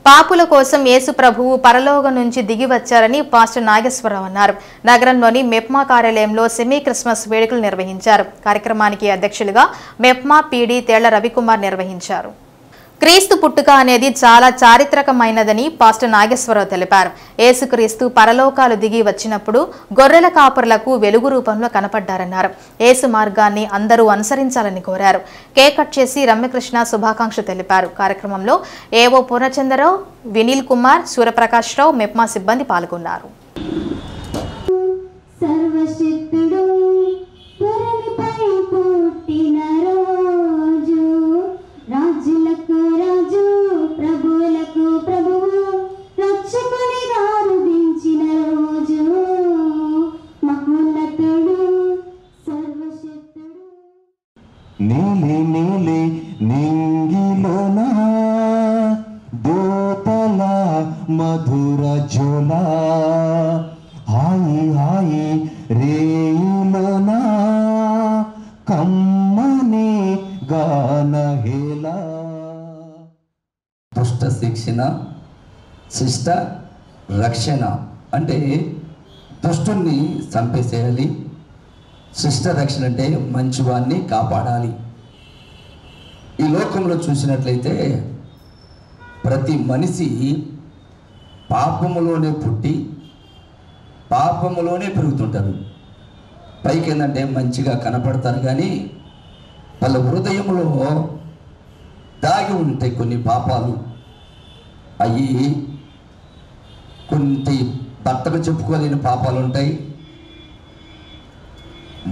Speaker 1: పాపుల కోసం యేసు ప్రభువు పరలోకం నుంచి దిగి వచ్చారని పాస్టర్ నాగేశ్వరరావు అన్నారు. నగరంలోని మెప్మా కార్యాలయంలో సెమీ క్రిస్మస్ వేడుకలు నిర్వహించారు. కార్యక్రమానికి అధ్యక్షులుగా మెప్మా పీడీ తేళ్ల రవికుమార్ నిర్వహించారు. క్రీస్తు పుట్టుక అనేది చాలా చారిత్రకమైనదని పాస్టర్ నాగేశ్వరరావు తెలిపారు. యేసుక్రీస్తు పరలోకాలు దిగి వచ్చినప్పుడు గొర్రెల కాపరులకు వెలుగు రూపంలో కనపడ్డారన్నారు. యేసు మార్గాన్ని అందరూ అనుసరించాలని కోరారు. కేక్ కట్ చేసి రమ్యకృష్ణ శుభాకాంక్షలు తెలిపారు. కార్యక్రమంలో ఏవో పూర్ణచంద్రరావు, వినీల్ కుమార్, సూర్యప్రకాష్ రావు, మెప్మా సిబ్బంది పాల్గొన్నారు.
Speaker 11: రాజులకు రాజు ప్రభువులకు ప్రభువు రక్షకునిగా రుదించిన రోజు మహోన్నతుడు సర్వశక్తుడు.
Speaker 12: నీలి నీలి నింగిలోన దోతల మధుర జోల హాయి హాయి రేయులోన కమ్మని గానహేలా.
Speaker 13: దుష్ట శిక్షణ, శిష్ట రక్షణ అంటే దుష్టుణ్ణి చంపేసేయాలి. శిష్ట రక్షణ అంటే మంచివాన్ని కాపాడాలి. ఈ లోకంలో చూసినట్లయితే ప్రతి మనిషి పాపములోనే పుట్టి పాపములోనే పెరుగుతుంటారు. పైకి ఏంటంటే మంచిగా కనపడతారు, కానీ వాళ్ళ హృదయంలో దాగి ఉంటాయి కొన్ని పాపాలు. అవి కొన్ని భర్తకు చెప్పుకోలేని పాపాలు ఉంటాయి,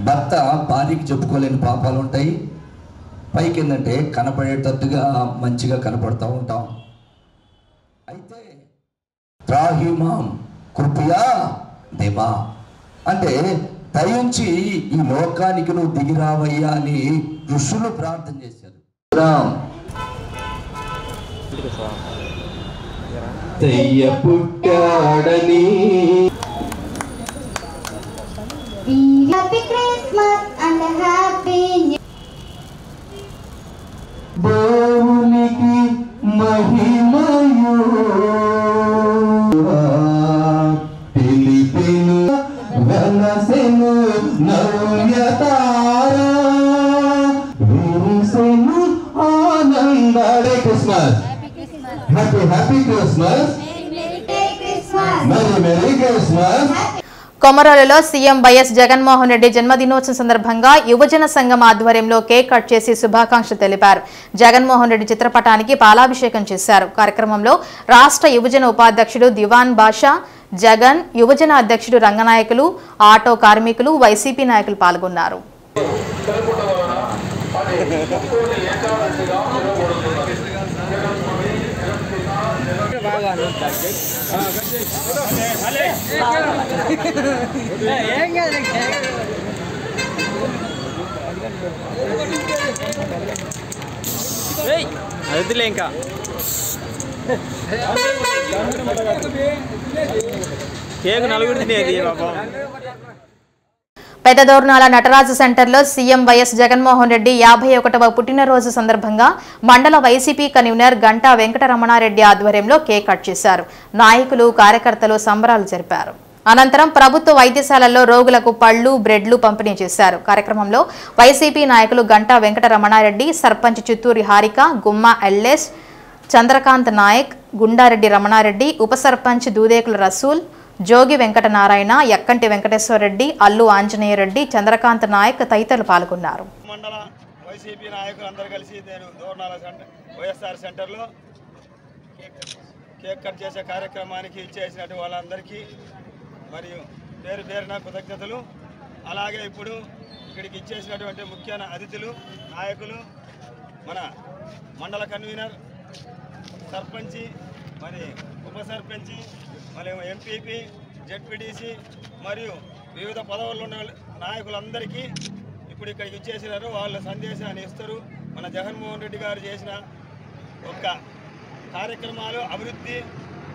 Speaker 13: భర్త భార్యకి చెప్పుకోలేని పాపాలు ఉంటాయి. పైకి ఏంటంటే కనపడేటట్టుగా మంచిగా కనపడతా ఉంటాం. అయితే త్రాహిమాం కృపయా దేవా అంటే దయించి ఈ లోకానికి నువ్వు దిగిరావయ్యా అని ఋషులు ప్రార్థన చేశారు.
Speaker 12: దయ్య పుట్టాడని
Speaker 11: Happy Christmas and a happy New
Speaker 12: దేవునికి మహిమయు పిలిపెను వెలసెను నవ్యతారా విరిసెను ఆనంద. హరే Christmas, happy Christmas, merry Christmas.
Speaker 1: కొమరోలులో సీఎం వైఎస్ జగన్మోహన్ రెడ్డి జన్మదినోత్సవం సందర్భంగా యువజన సంఘం ఆధ్వర్యంలో కేక్ కట్ చేసి శుభాకాంక్షలు తెలిపారు. జగన్మోహన్ రెడ్డి చిత్రపటానికి పాలాభిషేకం చేశారు. కార్యక్రమంలో రాష్ట్ర యువజన ఉపాధ్యక్షుడు దివాన్ బాషా, జగన్ యువజన అధ్యక్షుడు రంగనాయకులు, ఆటో కార్మికులు, వైసీపీ నాయకులు పాల్గొన్నారు.
Speaker 14: అదిలే ఇంకా కేక్ నలుగురు తినేది బాబా.
Speaker 1: పెద్దదోర్నాల నటరాజు సెంటర్లో సీఎం వైఎస్ జగన్మోహన్ రెడ్డి 51వ పుట్టినరోజు సందర్భంగా మండల వైసీపీ కన్వీనర్ గంటా వెంకటరమణారెడ్డి ఆధ్వర్యంలో కేక్ కట్ చేశారు. నాయకులు, కార్యకర్తలు సంబరాలు జరిపారు. అనంతరం ప్రభుత్వ వైద్యశాలల్లో రోగులకు పళ్లు, బ్రెడ్లు పంపిణీ చేశారు. కార్యక్రమంలో వైసీపీ నాయకులు గంటా వెంకటరమణారెడ్డి, సర్పంచ్ చిత్తూరి హారిక, గుమ్మా ఎల్ఎస్, చంద్రకాంత్ నాయక్, గుండారెడ్డి రమణారెడ్డి, ఉప సర్పంచ్ దూదేకుల రసూల్, జోగి వెంకటనారాయణ, యక్కంటి వెంకటేశ్వరరెడ్డి, అల్లు ఆంజనేయరెడ్డి, చంద్రకాంత్ నాయక్ తదితరులు పాల్గొన్నారు.
Speaker 5: మండల వైసీపీ నాయకులందరూ కలిసి నేను దోర్నాల వైఎస్ఆర్ సెంటర్లో కేక్ కట్ చేసే కార్యక్రమానికి ఇచ్చేసినట్టు వాళ్ళందరికీ మరియు పేరు పేరున కృతజ్ఞతలు. అలాగే ఇప్పుడు ఇక్కడికి ఇచ్చేసినటువంటి ముఖ్య అతిథులు, నాయకులు, మన మండల కన్వీనర్, సర్పంచి, మరి ఉప సర్పంచి, మరి ఎంపీపీ, జెడ్పీటీసీ మరియు వివిధ పదవుల్లో ఉన్న నాయకులందరికీ ఇప్పుడు ఇక్కడికి ఇచ్చేసినారు. వాళ్ళ సందేశాన్ని ఇస్తారు. మన జగన్మోహన్ రెడ్డి గారు చేసిన ఒక్క కార్యక్రమాలు అభివృద్ధి,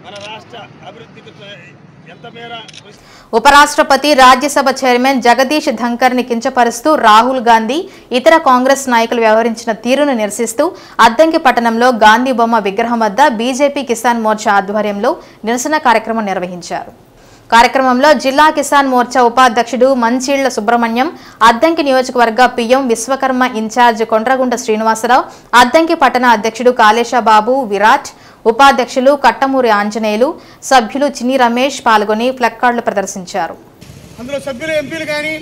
Speaker 5: మన రాష్ట్ర అభివృద్ధికి ఎంత మేర.
Speaker 1: ఉపరాష్ట్రపతి రాజ్యసభ చైర్మన్ జగదీష్ ధంకర్ని కించపరుస్తూ రాహుల్ గాంధీ, ఇతర కాంగ్రెస్ నాయకులు వ్యవహరించిన తీరును నిరసిస్తూ అద్దంకి పట్టణంలో గాంధీ బొమ్మ విగ్రహం వద్ద బీజేపీ కిసాన్ మోర్చా ఆధ్వర్యంలో నిరసన కార్యక్రమం నిర్వహించారు. కార్యక్రమంలో జిల్లా కిసాన్ మోర్చా ఉపాధ్యక్షుడు మంచీళ్ల సుబ్రహ్మణ్యం, అద్దంకి నియోజకవర్గ పిఎం విశ్వకర్మ ఇన్ఛార్జ్ కొండ్రగుంట శ్రీనివాసరావు, అద్దంకి పట్టణ అధ్యక్షుడు కాళేశబాబు, విరాట్, ఉపాధ్యక్షులు కట్టమూరి ఆంజనేయులు, సభ్యులు చిన్ని రమేష్ పాల్గొని ప్లక్కార్డులు ప్రదర్శించారు.
Speaker 15: అందులో సభ్యులు, ఎంపీలు కానీ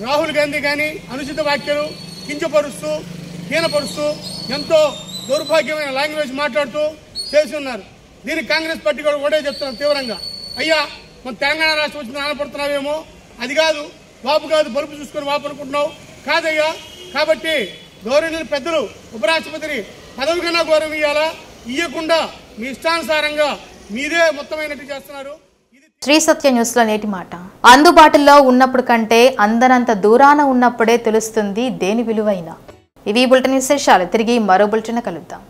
Speaker 15: రాహుల్ గాంధీ కానీ అనుచిత వ్యాఖ్యలు, కించపరుస్తూ, హీనపరుస్తూ, ఎంతో దౌర్భాగ్యమైన లాంగ్వేజ్ మాట్లాడుతూ చేసి ఉన్నారు. దీనికి కాంగ్రెస్ పార్టీ కూడా ఒకటే చెప్తున్నాం తీవ్రంగా, అయ్యా మన తెలంగాణ రాష్ట్రం వచ్చి ఆనపడుతున్నావేమో, అది కాదు వాపు కాదు బలుపు చూసుకొని వాపు అనుకుంటున్నావు కాదయ్యా. కాబట్టి గౌరవనీయులు పెద్దలు ఉపరాష్ట్రపతిని పదవి కన్నా గౌరవం ఇవ్వాలా, ఇవ్వకుండా మీ ఇష్టానుసారంగా మీరే మొత్తమైనట్టు చేస్తున్నారు.
Speaker 1: శ్రీ సత్య న్యూస్ లో నేటి మాట. అందుబాటులో ఉన్నప్పుడు కంటే అందనంత దూరాన ఉన్నప్పుడే తెలుస్తుంది దేని విలువైన. ఇవి బులెటిన్ విశేషాలు. తిరిగి మరో బులెటిన్ కలుద్దాం.